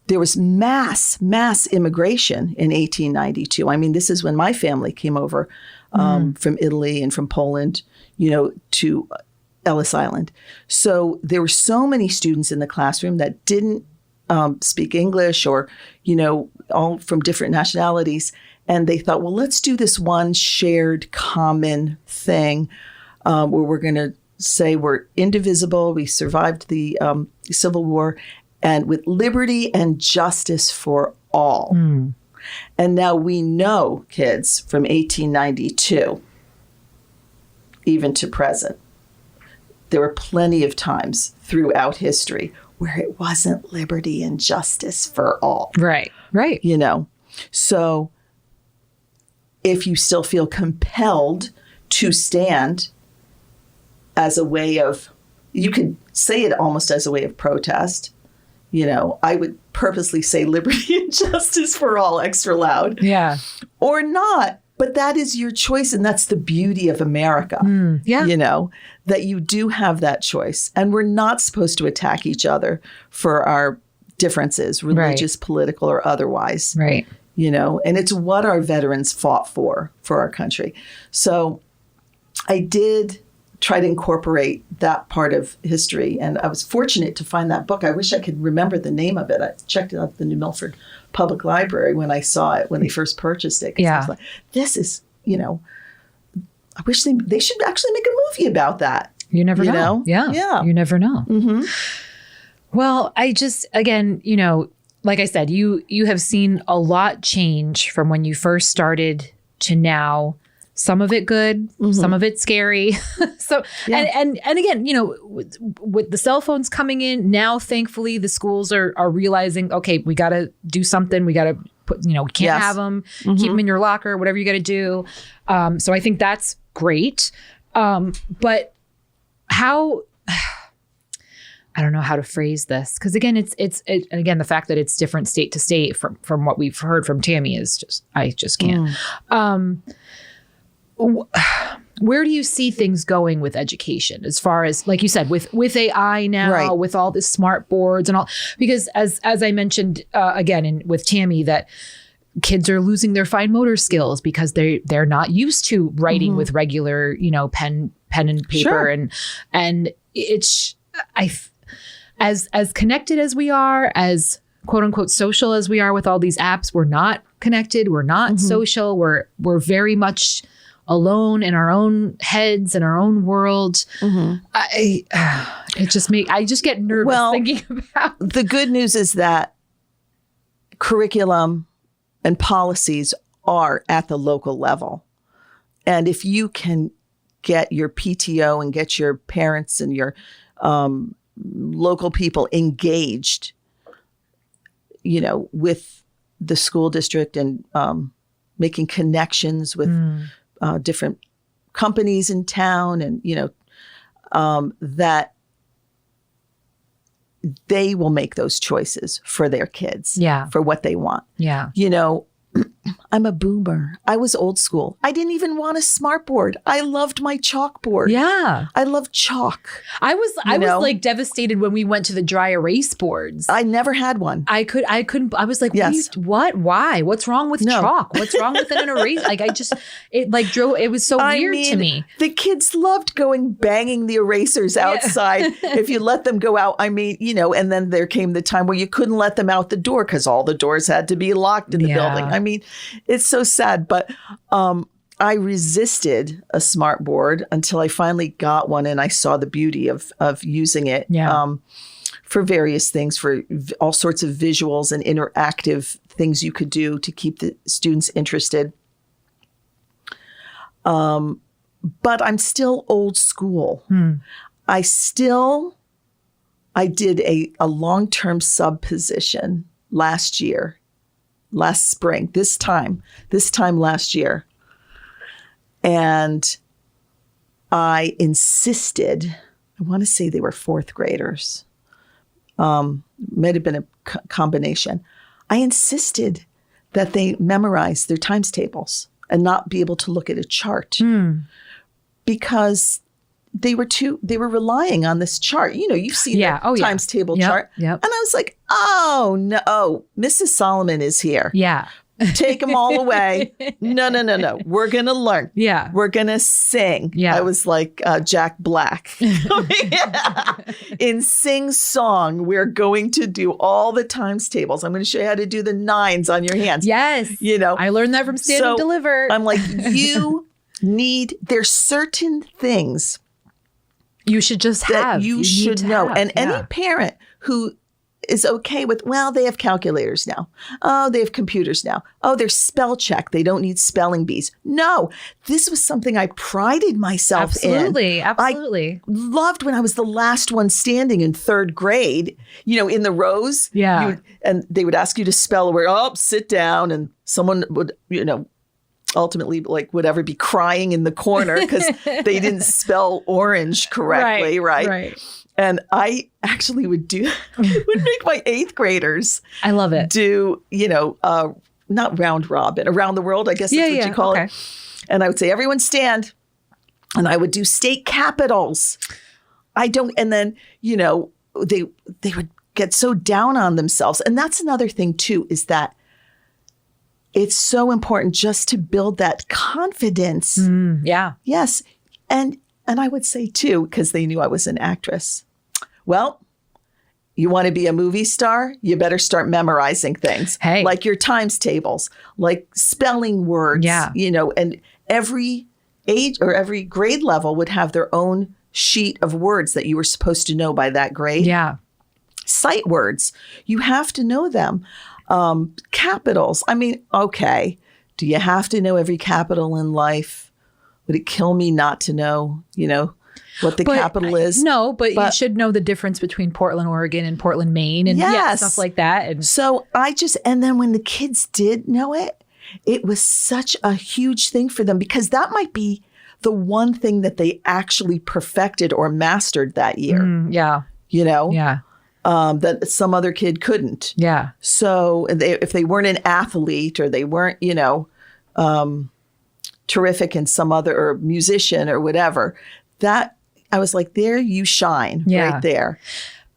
there was mass immigration in 1892. I mean, this is when my family came over from Italy and from Poland, to Ellis Island. So there were so many students in the classroom that didn't speak English, or, all from different nationalities. And they thought, well, let's do this one shared common thing where we're going to say we're indivisible. We survived the Civil War, and with liberty and justice for all. And now we know, kids, from 1892, even to present, there were plenty of times throughout history where it wasn't liberty and justice for all. Right. So if you still feel compelled to stand as a way of, you could say it almost as a way of protest. I would purposely say liberty and justice for all extra loud. Yeah. Or not. But that is your choice. And that's the beauty of America. That you do have that choice. And we're not supposed to attack each other for our differences, religious, political, or otherwise. Right. And it's what our veterans fought for our country. So I did try to incorporate that part of history. And I was fortunate to find that book. I wish I could remember the name of it. I checked it out at the New Milford Public Library when I saw it, when they first purchased it. I was like, this is, I wish they should actually make a movie about that. You never know. Yeah. You never know. Mm-hmm. Well, I just, again, like I said, you have seen a lot change from when you first started to now. Some of it good, some of it scary. So, and again, with the cell phones coming in now, thankfully, the schools are realizing, okay, we got to do something. We got to put, we can't have them, keep them in your locker, whatever you got to do. So I think that's great. But how, I don't know how to phrase this, because again, it's again, the fact that it's different state to state from what we've heard from Tammy is just, I just can't. Where do you see things going with education, as far as, like you said, with AI now, with all the smart boards and all? Because as I mentioned again with Tammy, that kids are losing their fine motor skills because they're not used to writing with regular, pen and paper, and it's as connected as we are, as quote unquote social as we are with all these apps, we're not connected, we're not social, we're very much alone in our own heads and our own world. I just get nervous thinking about. The good news is that curriculum and policies are at the local level. And if you can get your PTO and get your parents and your local people engaged, with the school district and making connections with different companies in town, and, that they will make those choices for their kids, for what they want. Yeah. I'm a boomer. I was old school. I didn't even want a smartboard. I loved my chalkboard. Yeah. I loved chalk. I was like devastated when we went to the dry erase boards. I never had one. I couldn't. I was like, Yes. what? Why? What's wrong with chalk? What's wrong with an erase? Like it was so weird to me. The kids loved banging the erasers outside. If you let them go out, and then there came the time where you couldn't let them out the door because all the doors had to be locked in the building. It's so sad, but I resisted a smart board until I finally got one and I saw the beauty of using it for various things, for all sorts of visuals and interactive things you could do to keep the students interested. But I'm still old school. I did a long-term sub position last spring, this time last year. And I insisted, I want to say they were fourth graders. Might have been a combination. I insisted that they memorize their times tables and not be able to look at a chart because they were relying on this chart. You've seen the times table chart. Yep. And I was like, oh no, Mrs. Solomon is here. Yeah. Take them all away. No. We're going to learn. Yeah. We're going to sing. Yeah. I was like Jack Black. In sing song, we're going to do all the times tables. I'm going to show you how to do the nines on your hands. Yes. I learned that from Stand and Deliver. I'm like, there's certain things you should just have. You should know. And any parent who is okay with, they have calculators now. Oh, they have computers now. Oh, there's spell check. They don't need spelling bees. No, this was something I prided myself in. Absolutely. I loved when I was the last one standing in third grade, in the rows. Yeah. And they would ask you to spell a word. Oh, sit down. And someone would, ultimately, be crying in the corner because they didn't spell orange correctly, right? And I actually would make my eighth graders. I love it. Do, not round robin, around the world, I guess that's what you call it. And I would say, everyone stand. And I would do state capitals. And then, they would get so down on themselves. And that's another thing too, is that it's so important just to build that confidence. Yeah. Yes. And I would say too, because they knew I was an actress, well, you want to be a movie star? You better start memorizing things. Hey. Like your times tables, like spelling words. Yeah. And every age or every grade level would have their own sheet of words that you were supposed to know by that grade. Yeah. Sight words. You have to know them. Capitals. Okay. Do you have to know every capital in life? Would it kill me not to know, what the capital is? No, but you should know the difference between Portland, Oregon and Portland, Maine and stuff like that. And so and then when the kids did know it, it was such a huge thing for them because that might be the one thing that they actually perfected or mastered that year. Yeah. Yeah. That some other kid couldn't. Yeah. So if they weren't an athlete or they weren't, terrific in some other or musician or whatever, that I was like, there you shine right there.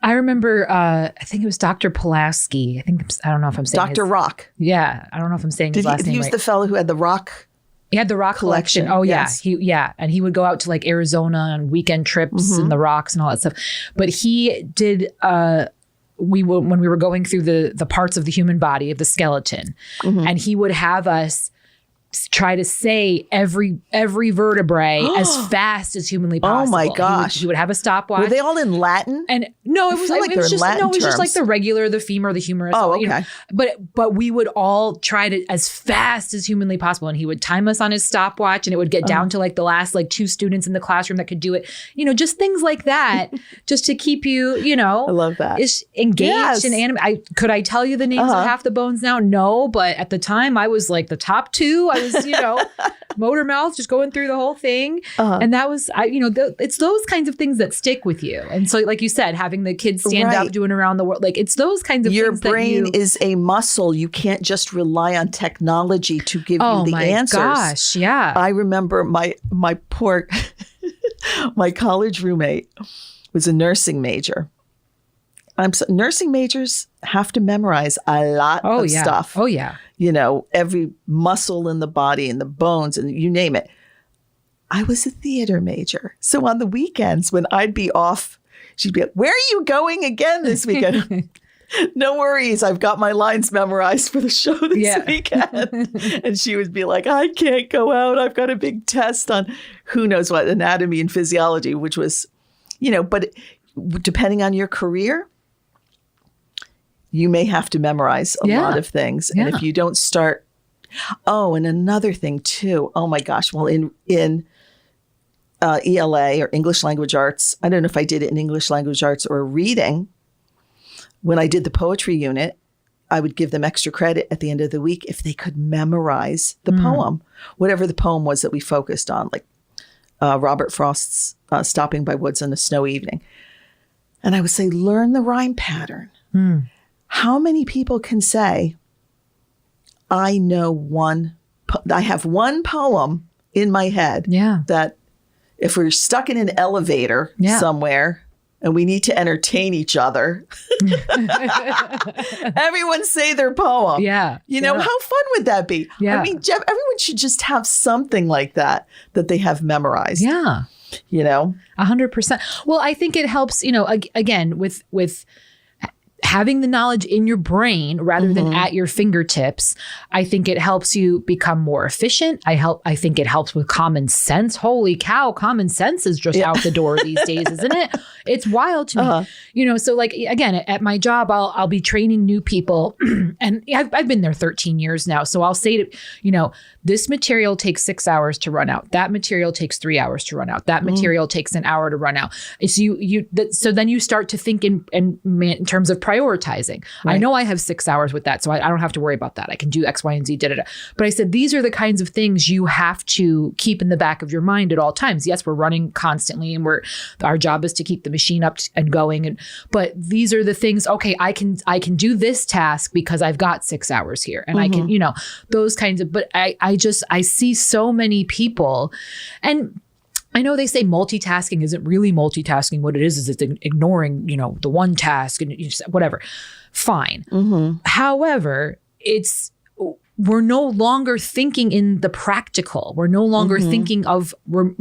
I remember, I think it was Dr. Pulaski. I don't know if I'm saying Dr. Rock. Yeah. I don't know if I'm saying his last name He was right. the fellow who had the rock. He had the rock collection. Oh, yes. And he would go out to like Arizona on weekend trips and the rocks and all that stuff. But he did, when we were going through the parts of the human body, of the skeleton, and he would have us try to say every vertebrae as fast as humanly possible. Oh my gosh. He would have a stopwatch. Were they all in Latin? And no, it was just like the regular, the femur, the humerus. Oh, okay. But we would all try to as fast as humanly possible. And he would time us on his stopwatch and it would get down to like the last like 2 students in the classroom that could do it. Just things like that, just to keep you, I love that. Is engaged in anime. Could I tell you the names of half the bones now? No, but at the time I was like the top 2. I was, motor mouth, just going through the whole thing. And that was, it's those kinds of things that stick with you. And so, like you said, having the kids stand up, doing around the world, like it's those kinds of Your things. Your brain is a muscle. You can't just rely on technology to give you the answers. Oh my gosh, yeah. I remember my poor, my college roommate was a nursing major. Nursing majors have to memorize a lot of stuff. Oh, yeah. Every muscle in the body and the bones and you name it. I was a theater major. So on the weekends when I'd be off, she'd be like, where are you going again this weekend? No worries. I've got my lines memorized for the show this weekend. And she would be like, I can't go out. I've got a big test on who knows what, anatomy and physiology, which was, but depending on your career, you may have to memorize a lot of things. And if you don't start, and another thing too, oh my gosh, well, in ELA or English language arts, I don't know if I did it in English language arts or reading, when I did the poetry unit, I would give them extra credit at the end of the week if they could memorize the poem, whatever the poem was that we focused on, like Robert Frost's Stopping by Woods on a Snowy Evening. And I would say, learn the rhyme pattern. How many people can say, I have one poem in my head that if we're stuck in an elevator somewhere and we need to entertain each other, everyone say their poem. Yeah. How fun would that be? Yeah. I mean, everyone should just have something like that they have memorized. Yeah. 100%. Well, I think it helps, again, with having the knowledge in your brain rather than at your fingertips. I think it helps you become more efficient. I think it helps with common sense. Holy cow, common sense is just out the door these days, isn't it? It's wild to me. So like, again, at my job, I'll be training new people and I've been there 13 years now. So I'll say to, this material takes 6 hours to run out. That material takes 3 hours to run out. That material takes an hour to run out. So so then you start to think in terms of prioritizing. Right. I know I have 6 hours with that, so I don't have to worry about that. I can do X, Y, and Z, But I said, these are the kinds of things you have to keep in the back of your mind at all times. Yes, we're running constantly and our job is to keep the machine up and going. But these are the things, okay, I can do this task because I've got 6 hours here and I can, those kinds of, but I see so many people, and I know they say multitasking isn't really multitasking. What it is it's ignoring, the one task and whatever. Fine. However, we're no longer thinking in the practical. We're no longer thinking of, we're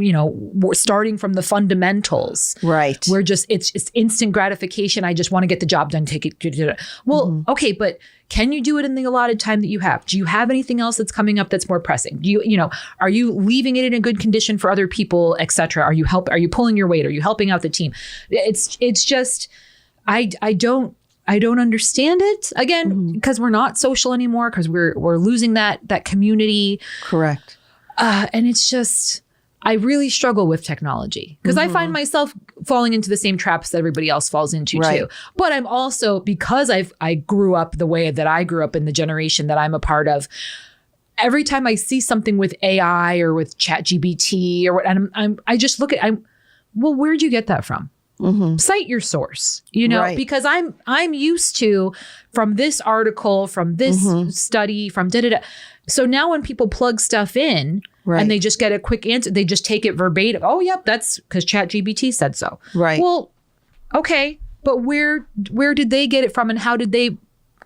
starting from the fundamentals. Right. We're just, it's instant gratification. I just want to get the job done. Take it. Well, okay, but can you do it in the allotted time that you have? Do you have anything else that's coming up that's more pressing? Do you, are you leaving it in a good condition for other people, et cetera? Are you pulling your weight? Are you helping out the team? It's just, I don't understand it, again, because we're not social anymore, because we're losing that community. Correct. And it's just, I really struggle with technology because I find myself falling into the same traps that everybody else falls into too. But I'm also, because I grew up the way that I grew up in the generation that I'm a part of, every time I see something with AI or with ChatGPT or what, and I just look at, well, where'd you get that from? Cite your source, because I'm used to from this article, from this study, from So now when people plug stuff in and they just get a quick answer, they just take it verbatim. Oh, yep, that's because ChatGPT said so. Right. Well, okay, but where did they get it from, and how did they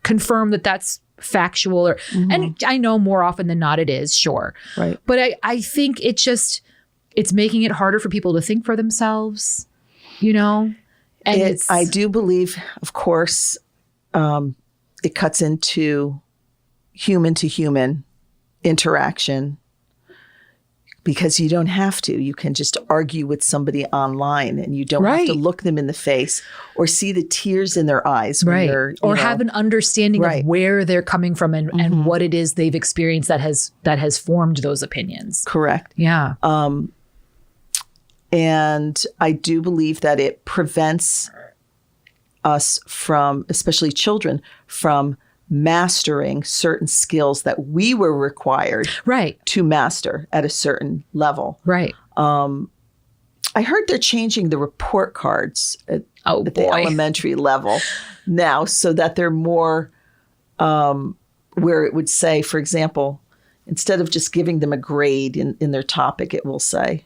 confirm that that's factual? Or and I know more often than not it is, sure. Right. But I think it's making it harder for people to think for themselves. And I do believe, of course, it cuts into human to human interaction because you don't have to. You can just argue with somebody online and you don't have to look them in the face or see the tears in their eyes. When you're, or have an understanding of where they're coming from and what it is they've experienced that has formed those opinions. Correct. Yeah. And I do believe that it prevents us from, especially children, from mastering certain skills that we were required to master at a certain level. Right. I heard they're changing the report cards at the elementary level now so that they're more where it would say, for example, instead of just giving them a grade in their topic, it will say,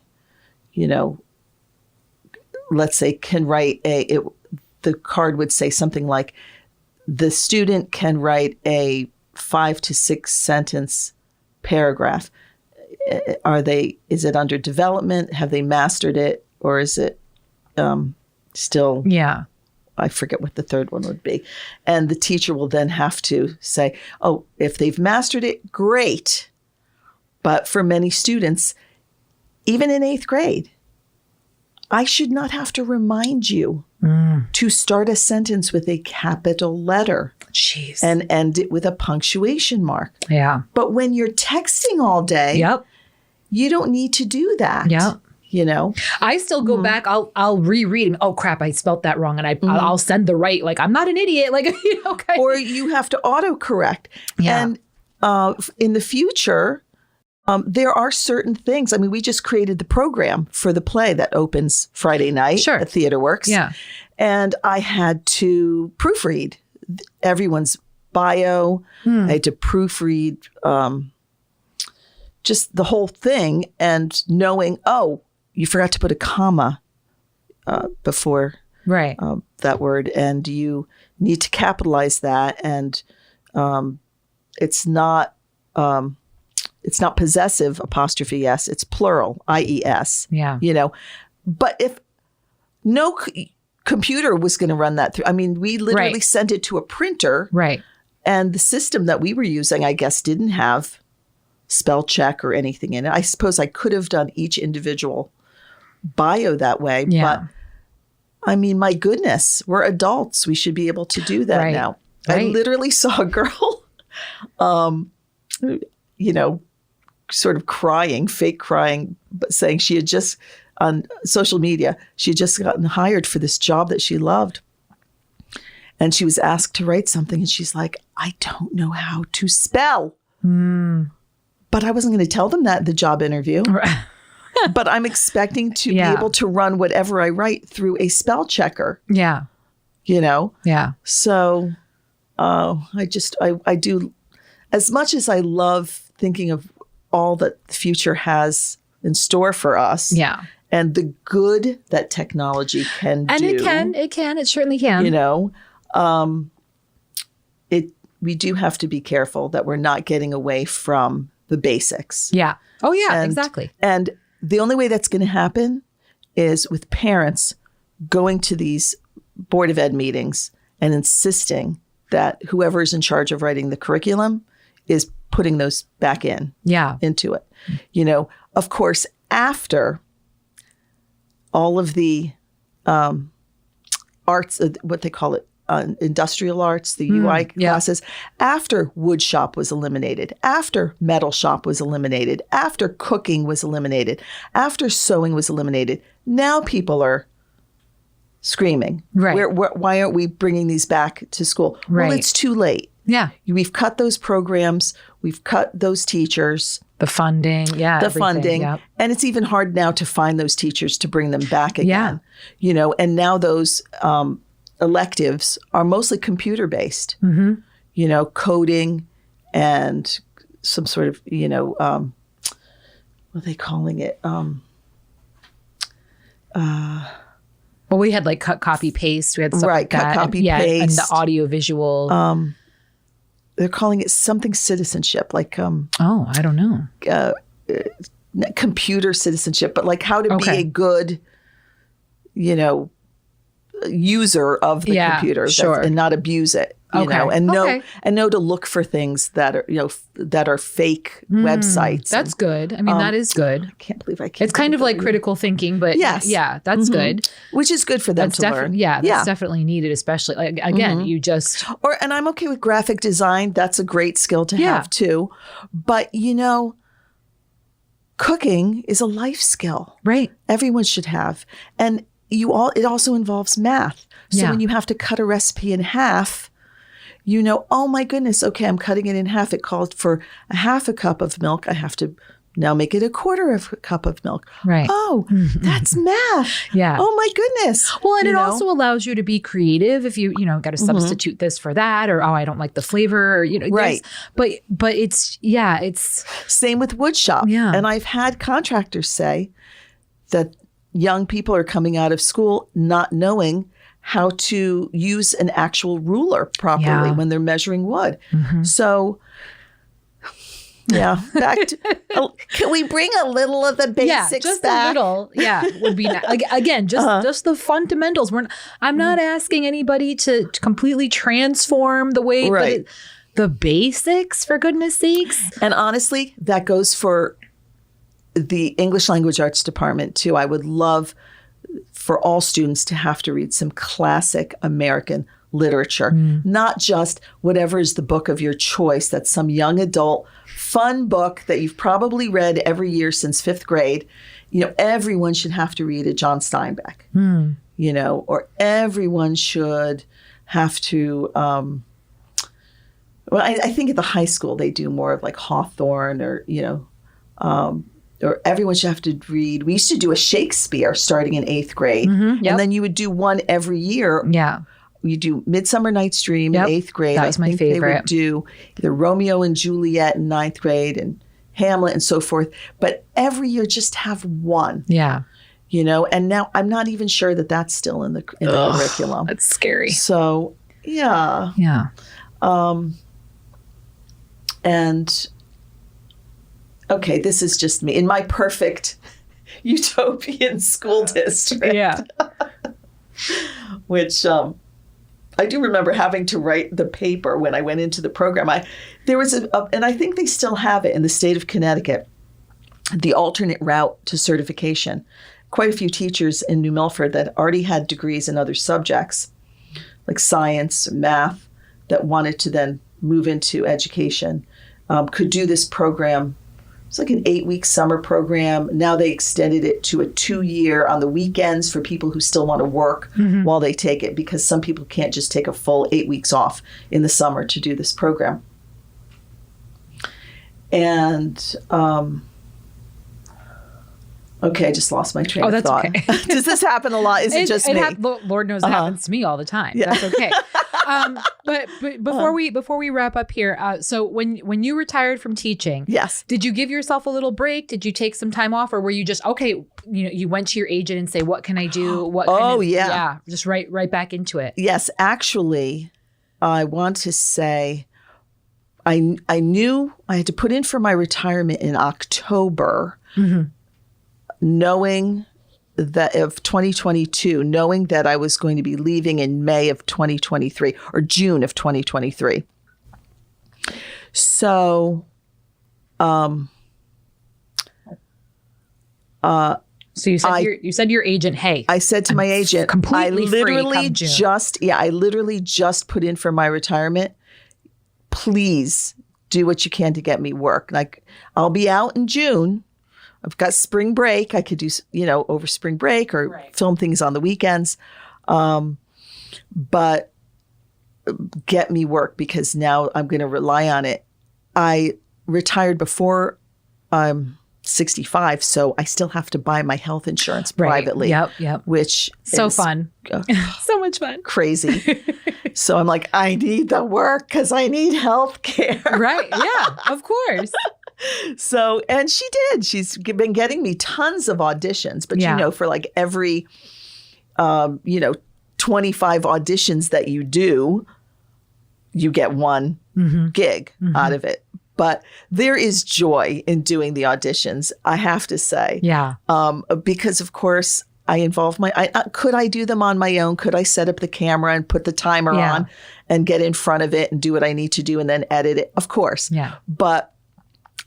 let's say the card would say something like, the student can write a 5 to 6 sentence paragraph. Is it under development? Have they mastered it? Or is it still? Yeah. I forget what the third one would be. And the teacher will then have to say, oh, if they've mastered it, great. But for many students, even in 8th grade, I should not have to remind you to start a sentence with a capital letter. Jeez. And end it with a punctuation mark. Yeah. But when you're texting all day, you don't need to do that. Yep. I still go back. I'll reread. Oh crap! I spelt that wrong, and I'll send the right. Like I'm not an idiot. Like okay. Or you have to autocorrect. Yeah. And in the future, there are certain things. I mean, we just created the program for the play that opens Friday night at Theater Works. Yeah. And I had to proofread everyone's bio. I had to proofread just the whole thing, and knowing, you forgot to put a comma before that word, and you need to capitalize that, and it's not possessive apostrophe s, it's plural ies. Yeah. But if no computer was going to run that through, I mean, we literally sent it to a printer, and the system that we were using, I guess, didn't have spell check or anything in it. I suppose I could have done each individual bio that way, but I mean, my goodness, we're adults. We should be able to do that now. I literally saw a girl, sort of crying, fake crying, but saying she had just, on social media, she had just gotten hired for this job that she loved. And she was asked to write something, and she's like, I don't know how to spell. But I wasn't going to tell them that in the job interview. But I'm expecting to be able to run whatever I write through a spell checker. Yeah. Yeah. So I do, as much as I love thinking of all that the future has in store for us. Yeah. And the good that technology can do. And it certainly can. We do have to be careful that we're not getting away from the basics. Yeah. Oh, yeah, exactly. And the only way that's going to happen is with parents going to these Board of Ed meetings and insisting that whoever is in charge of writing the curriculum is putting those back into it. Of course, after all of the arts, what they call it, industrial arts, the UI classes, after wood shop was eliminated, after metal shop was eliminated, after cooking was eliminated, after sewing was eliminated, now people are screaming. Why aren't we bringing these back to school? Well, it's too late. Yeah. We've cut those programs. We've cut those teachers. The funding. Yeah. The funding. Yep. And it's even hard now to find those teachers to bring them back again. Yeah. And now those electives are mostly computer-based. Coding and some sort of, what are they calling it? Well, we had like cut, copy, paste. We had stuff like that. Cut, copy, paste. And the audio visual. They're calling it something citizenship, like I don't know. Computer citizenship, but like how to be a good, user of the computer and not abuse it. And know to look for things that are that are fake websites. That's good. I mean, that is good. I can't believe I can't. It's kind of like critical thinking, but that's good. Which is good for them to learn. Yeah, that's definitely needed, especially like again, you just and I'm okay with graphic design. That's a great skill to have too. But cooking is a life skill. Right. Everyone should have. And it also involves math. So when you have to cut a recipe in half, oh my goodness, okay, I'm cutting it in half. It called for a half a cup of milk. I have to now make it a quarter of a cup of milk. Right. Oh, that's math. Yeah. Oh my goodness. Well, and it also allows you to be creative if you got to substitute this for that, or, I don't like the flavor, or, right. But it's same with wood shop. Yeah. And I've had contractors say that young people are coming out of school not knowing how to use an actual ruler properly when they're measuring wood. So back to, can we bring a little of the basics just back? a little, would be nice. Again, just the fundamentals. I'm not asking anybody to completely transform the way, but the basics, for goodness sakes. And honestly, that goes for the English Language Arts department too. I would love for all students to have to read some classic American literature, not just whatever is the book of your choice. That's some young adult fun book that you've probably read every year since 5th grade. Everyone should have to read a John Steinbeck, or everyone should have to, I think at the high school they do more of like Hawthorne or everyone should have to read. We used to do a Shakespeare starting in 8th grade. And then you would do one every year. Yeah. You do Midsummer Night's Dream in 8th grade. That was my favorite. They would do either Romeo and Juliet in 9th grade and Hamlet and so forth. But every year just have one. Yeah. And now I'm not even sure that that's still in the curriculum. That's scary. So, yeah. Yeah. And okay, this is just me in my perfect utopian school district. Yeah. Which I do remember having to write the paper when I went into the program. There was and I think they still have it in the state of Connecticut, the alternate route to certification. Quite a few teachers in New Milford that already had degrees in other subjects, like science, math, that wanted to then move into education, could do this program. It's like an 8-week summer program. Now they extended it to a 2-year on the weekends for people who still want to work while they take it, because some people can't just take a full 8 weeks off in the summer to do this program. And, okay, I just lost my train of thought. Okay. Does this happen a lot? Is it just me? Lord knows it happens to me all the time. Yeah. That's okay. But before we wrap up here, so when you retired from teaching, yes, did you give yourself a little break? Did you take some time off, or were you just you went to your agent and say, what can I do? What? Just right back into it. Yes, actually, I want to say, I knew I had to put in for my retirement in October, knowing that of 2022, knowing that I was going to be leaving in May of 2023 or June of 2023. So, so you said to your agent, hey, I said to my agent, I literally just put in for my retirement. Please do what you can to get me work. Like, I'll be out in June. I've got spring break. I could do, over spring break or film things on the weekends. But get me work, because now I'm going to rely on it. I retired before I'm 65, so I still have to buy my health insurance privately. Yep. Which so is fun. So much fun. Crazy. So I'm like, I need the work because I need health care. Right. Yeah, of course. So, and she did. She's been getting me tons of auditions, but for like every, 25 auditions that you do, you get one gig out of it. But there is joy in doing the auditions, I have to say. Yeah. Because of course I involve could I do them on my own? Could I set up the camera and put the timer on and get in front of it and do what I need to do and then edit it? Of course. Yeah. But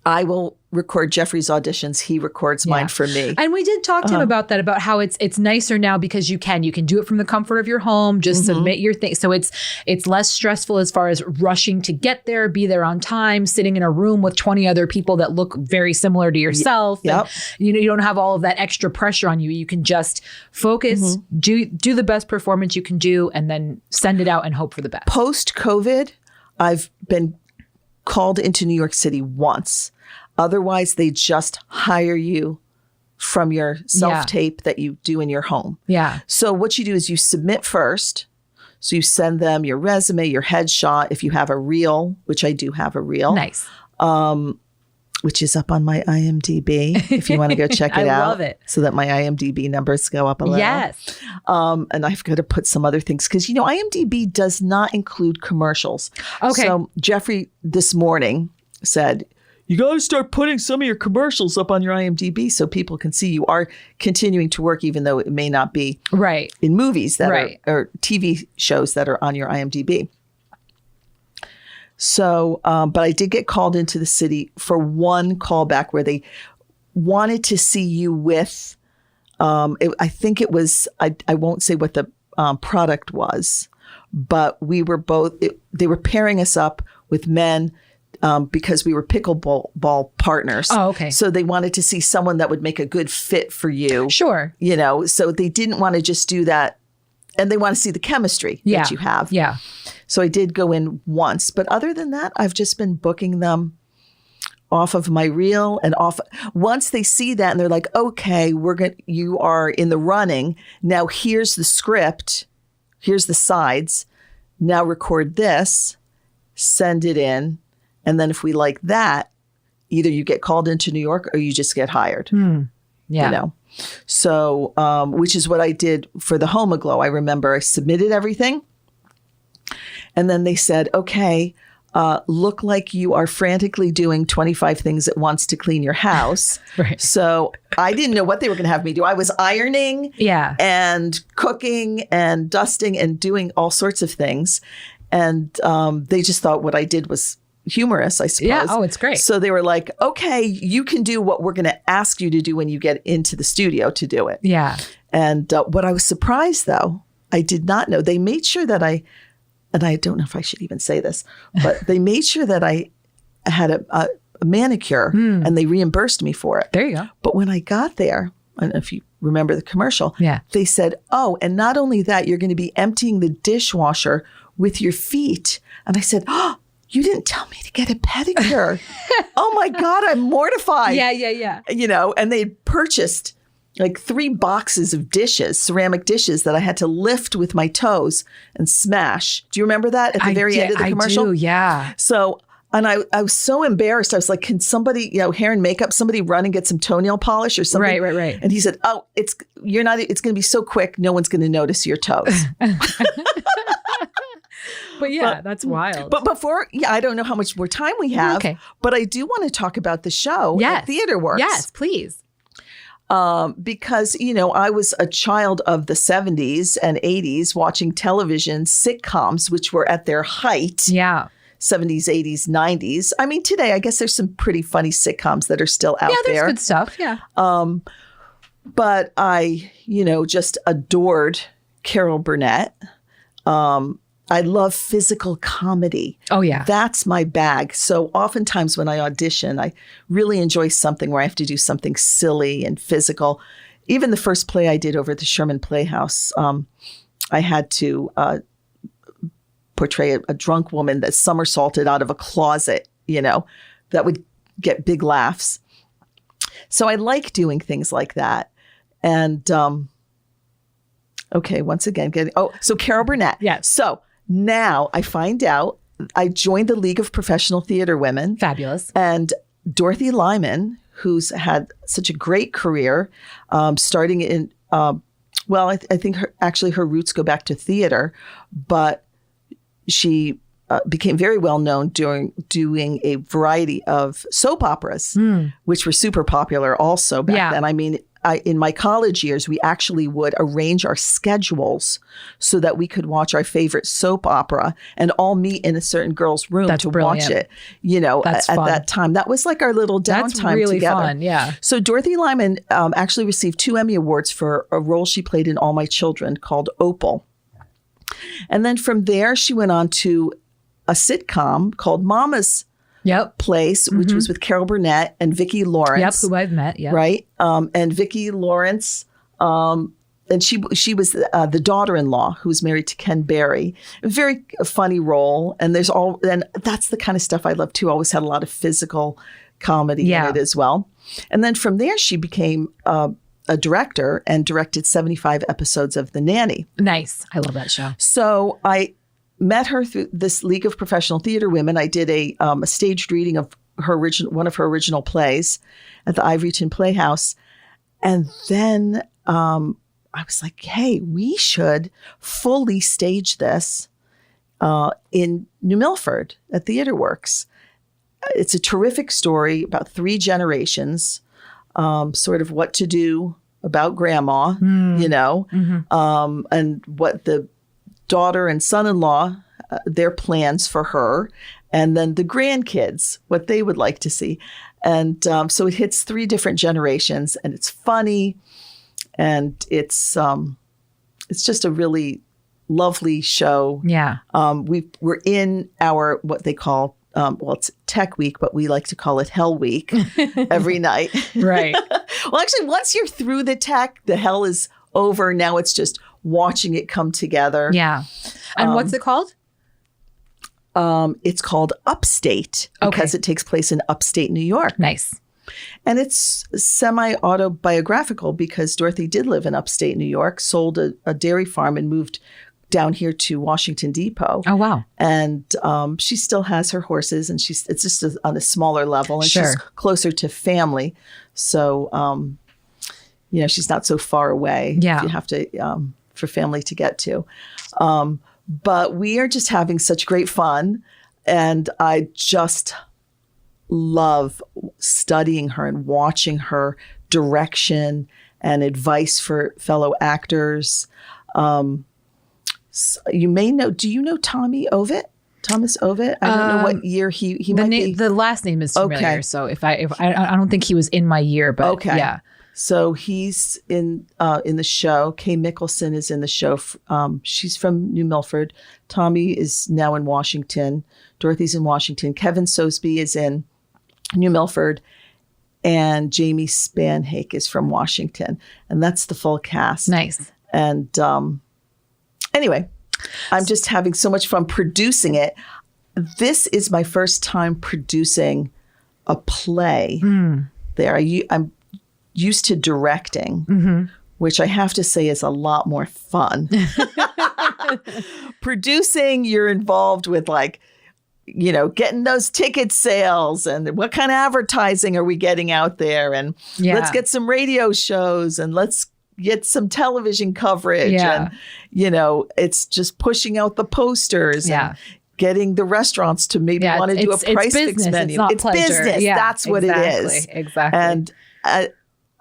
I will record Jeffrey's auditions. He records mine for me. And we did talk to him about that, about how it's nicer now because you can do it from the comfort of your home, just submit your thing. So it's less stressful as far as rushing to get there, be there on time, sitting in a room with 20 other people that look very similar to yourself. Yep. And, you don't have all of that extra pressure on you. You can just focus, do the best performance you can do, and then send it out and hope for the best. Post-COVID, I've been called into New York City once. Otherwise, they just hire you from your self-tape that you do in your home. Yeah. So what you do is you submit first. So you send them your resume, your headshot, if you have a reel, which I do have a reel. Nice. Which is up on my IMDb, if you want to go check it out. I love it. So that my IMDb numbers go up a little. Yes. And I've got to put some other things because, IMDb does not include commercials. Okay. So Jeffrey this morning said, you got to start putting some of your commercials up on your IMDb so people can see you are continuing to work, even though it may not be right in movies that are, or TV shows that are on your IMDb. So, but I did get called into the city for one callback where they wanted to see you with, I think it was, I won't say what the product was, but we were both, they were pairing us up with men because we were pickleball partners. Oh, okay. So they wanted to see someone that would make a good fit for you. Sure. So they didn't want to just do that. And they want to see the chemistry that you have. Yeah. So I did go in once. But other than that, I've just been booking them off of my reel and off. Once they see that and they're like, okay, you are in the running. Now here's the script. Here's the sides. Now record this, send it in. And then if we like that, either you get called into New York or you just get hired. Yeah. So, which is what I did for the Homoglow. I remember I submitted everything. And then they said, okay, look like you are frantically doing 25 things at once to clean your house. Right. So I didn't know what they were going to have me do. I was ironing and cooking and dusting and doing all sorts of things. And they just thought what I did was humorous, I suppose. Yeah. Oh, it's great. So they were like, okay, you can do what we're going to ask you to do when you get into the studio to do it. Yeah. And what I was surprised, though, I did not know. They made sure that and I don't know if I should even say this, but they made sure that I had a manicure and they reimbursed me for it. There you go. But when I got there, and if you remember the commercial, they said, oh, and not only that, you're going to be emptying the dishwasher with your feet. And I said, oh, you didn't tell me to get a pedicure. Oh my God, I'm mortified. Yeah. And they purchased like 3 boxes of dishes, ceramic dishes that I had to lift with my toes and smash. Do you remember that at the very end of the commercial? I do, yeah. So, and I was so embarrassed. I was like, can somebody, hair and makeup, somebody run and get some toenail polish or something? Right. And he said, oh, it's going to be so quick. No one's going to notice your toes. But that's wild. But before, I don't know how much more time we have. Okay. But I do want to talk about the show at Theater Works. Yes, please. Because, I was a child of the 70s and 80s watching television sitcoms, which were at their height. Yeah. 70s, 80s, 90s. I mean, today, I guess there's some pretty funny sitcoms that are still out there. Yeah, there's good stuff. Yeah. But I, just adored Carol Burnett. I love physical comedy. Oh, yeah. That's my bag. So oftentimes when I audition, I really enjoy something where I have to do something silly and physical. Even the first play I did over at the Sherman Playhouse, I had to portray a drunk woman that somersaulted out of a closet, that would get big laughs. So I like doing things like that. And, okay, once again, so Carol Burnett. Yes. So now I find out I joined the League of Professional Theater Women. Fabulous. And Dorothy Lyman, who's had such a great career, starting in, I think her roots go back to theater, but she became very well known doing a variety of soap operas, which were super popular also back then. I mean, in my college years, we actually would arrange our schedules so that we could watch our favorite soap opera and all meet in a certain girl's room to watch it. At that time, that was like our little downtime together. That's really fun. Yeah. So Dorothy Lyman actually received 2 Emmy Awards for a role she played in All My Children called Opal. And then from there, she went on to a sitcom called Mama's Place, which was with Carol Burnett and Vicki Lawrence. Yep, who I've met, Right? And Vicki Lawrence and she was the daughter-in-law who was married to Ken Berry. A very funny role. And that's the kind of stuff I love too. Always had a lot of physical comedy in it as well. And then from there, she became a director and directed 75 episodes of The Nanny. Nice. I love that show. So I met her through this League of Professional Theater Women. I did a staged reading of one of her original plays at the Ivoryton Playhouse. And then I was like, hey, we should fully stage this in New Milford at Theater Works. It's a terrific story about 3 generations, sort of what to do about grandma, and what the daughter and son-in-law, their plans for her, and then the grandkids, what they would like to see. And so it hits 3 different generations, and it's funny. And it's just a really lovely show. Yeah. We're in our, what they call, it's Tech Week, but we like to call it Hell Week every night. Right. Well, actually, once you're through the tech, the hell is over. Now it's just watching it come together. Yeah. And what's it called? It's called Upstate because it takes place in upstate New York. Nice. And it's semi-autobiographical because Dorothy did live in upstate New York, sold a dairy farm and moved down here to Washington Depot. Oh, wow. And she still has her horses, and it's just on a smaller level, and she's closer to family. So, she's not so far away. Yeah. You have to, for family to get to. But we are just having such great fun. And I just love studying her and watching her direction and advice for fellow actors. You may know, do you know Tommy Ovitt? Thomas Ovitt? I don't know what year he might be. The last name is familiar. So if I don't think he was in my year, but yeah. So he's in the show. Kay Mickelson is in the show. She's from New Milford. Tommy is now in Washington. Dorothy's in Washington. Kevin Sosby is in New Milford. And Jamie Spanhake is from Washington. And that's the full cast. Nice. And anyway, I'm just having so much fun producing it. This is my first time producing a play there. I'm used to directing, which I have to say is a lot more fun. Producing, you're involved with getting those ticket sales and what kind of advertising are we getting out there? And let's get some radio shows and let's get some television coverage. Yeah. And, it's just pushing out the posters and getting the restaurants to maybe want to do a price fix menu. It's business. Yeah, that's what it is. Exactly. And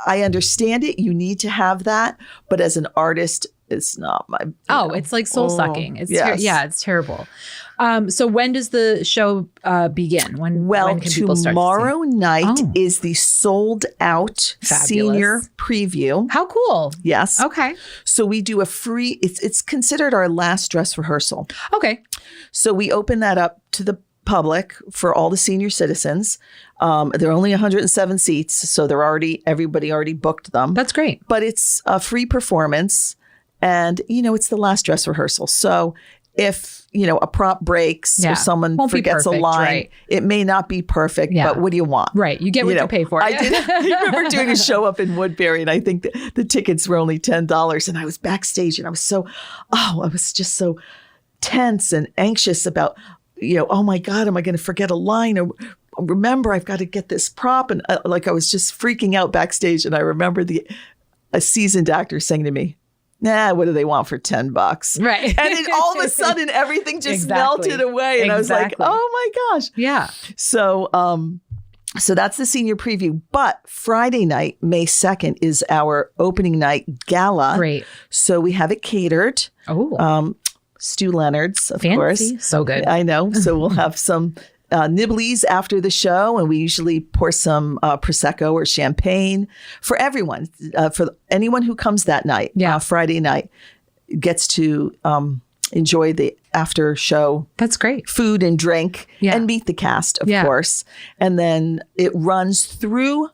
I understand it. You need to have that. But as an artist, it's not my... it's like soul sucking. It's it's terrible. So when does the show begin? When can people start tomorrow night is the sold out senior preview. How cool. Yes. Okay. So we do a free, it's considered our last dress rehearsal. Okay. So we open that up to the public for all the senior citizens. There are only 107 seats, so everybody already booked them. That's great. But it's a free performance, and it's the last dress rehearsal. So if a prop breaks or someone forgets a line, it may not be perfect, but what do you want? Right. You get what you pay for. I remember doing a show up in Woodbury, and I think the tickets were only $10, and I was backstage, and I was just so tense and anxious about, oh my God, am I going to forget a line? Or remember, I've got to get this prop. And I was just freaking out backstage. And I remember a seasoned actor saying to me, nah, what do they want for $10? Right. And then all of a sudden, everything just melted away. And I was like, oh my gosh. Yeah. So, so that's the senior preview. But Friday night, May 2nd, is our opening night gala. Great. So we have it catered. Oh. Stu Leonard's, of Fancy. course. So good. I know. So we'll have some nibblies after the show, and we usually pour some Prosecco or champagne for everyone. For anyone who comes that night, Friday night, gets to enjoy the after show. That's great. Food and drink and meet the cast, of course. And then it runs through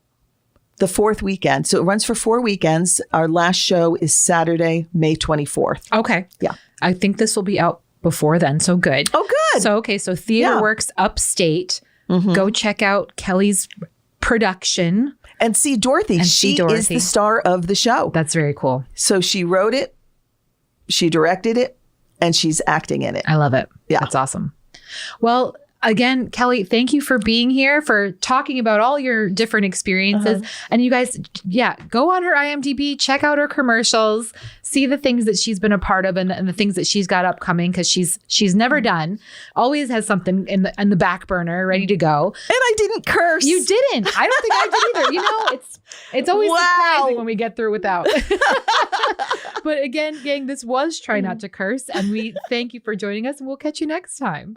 the fourth weekend. So it runs for 4 weekends. Our last show is Saturday, May 24th. Okay. Yeah. I think this will be out before then. So good. Oh, good. So, so Theater Works Upstate. Go check out Keli's production. And see Dorothy. She is the star of the show. That's very cool. So she wrote it, she directed it, and she's acting in it. I love it. Yeah. That's awesome. Well, again, Keli, thank you for being here, for talking about all your different experiences. And you guys, go on her IMDb, check out her commercials, see the things that she's been a part of and the things that she's got upcoming, because she's never done, always has something in the back burner ready to go. And I didn't curse. You didn't. I don't think I did either. You know, it's always surprising when we get through without. But again, gang, this was Try Not to Curse, and we thank you for joining us, and we'll catch you next time.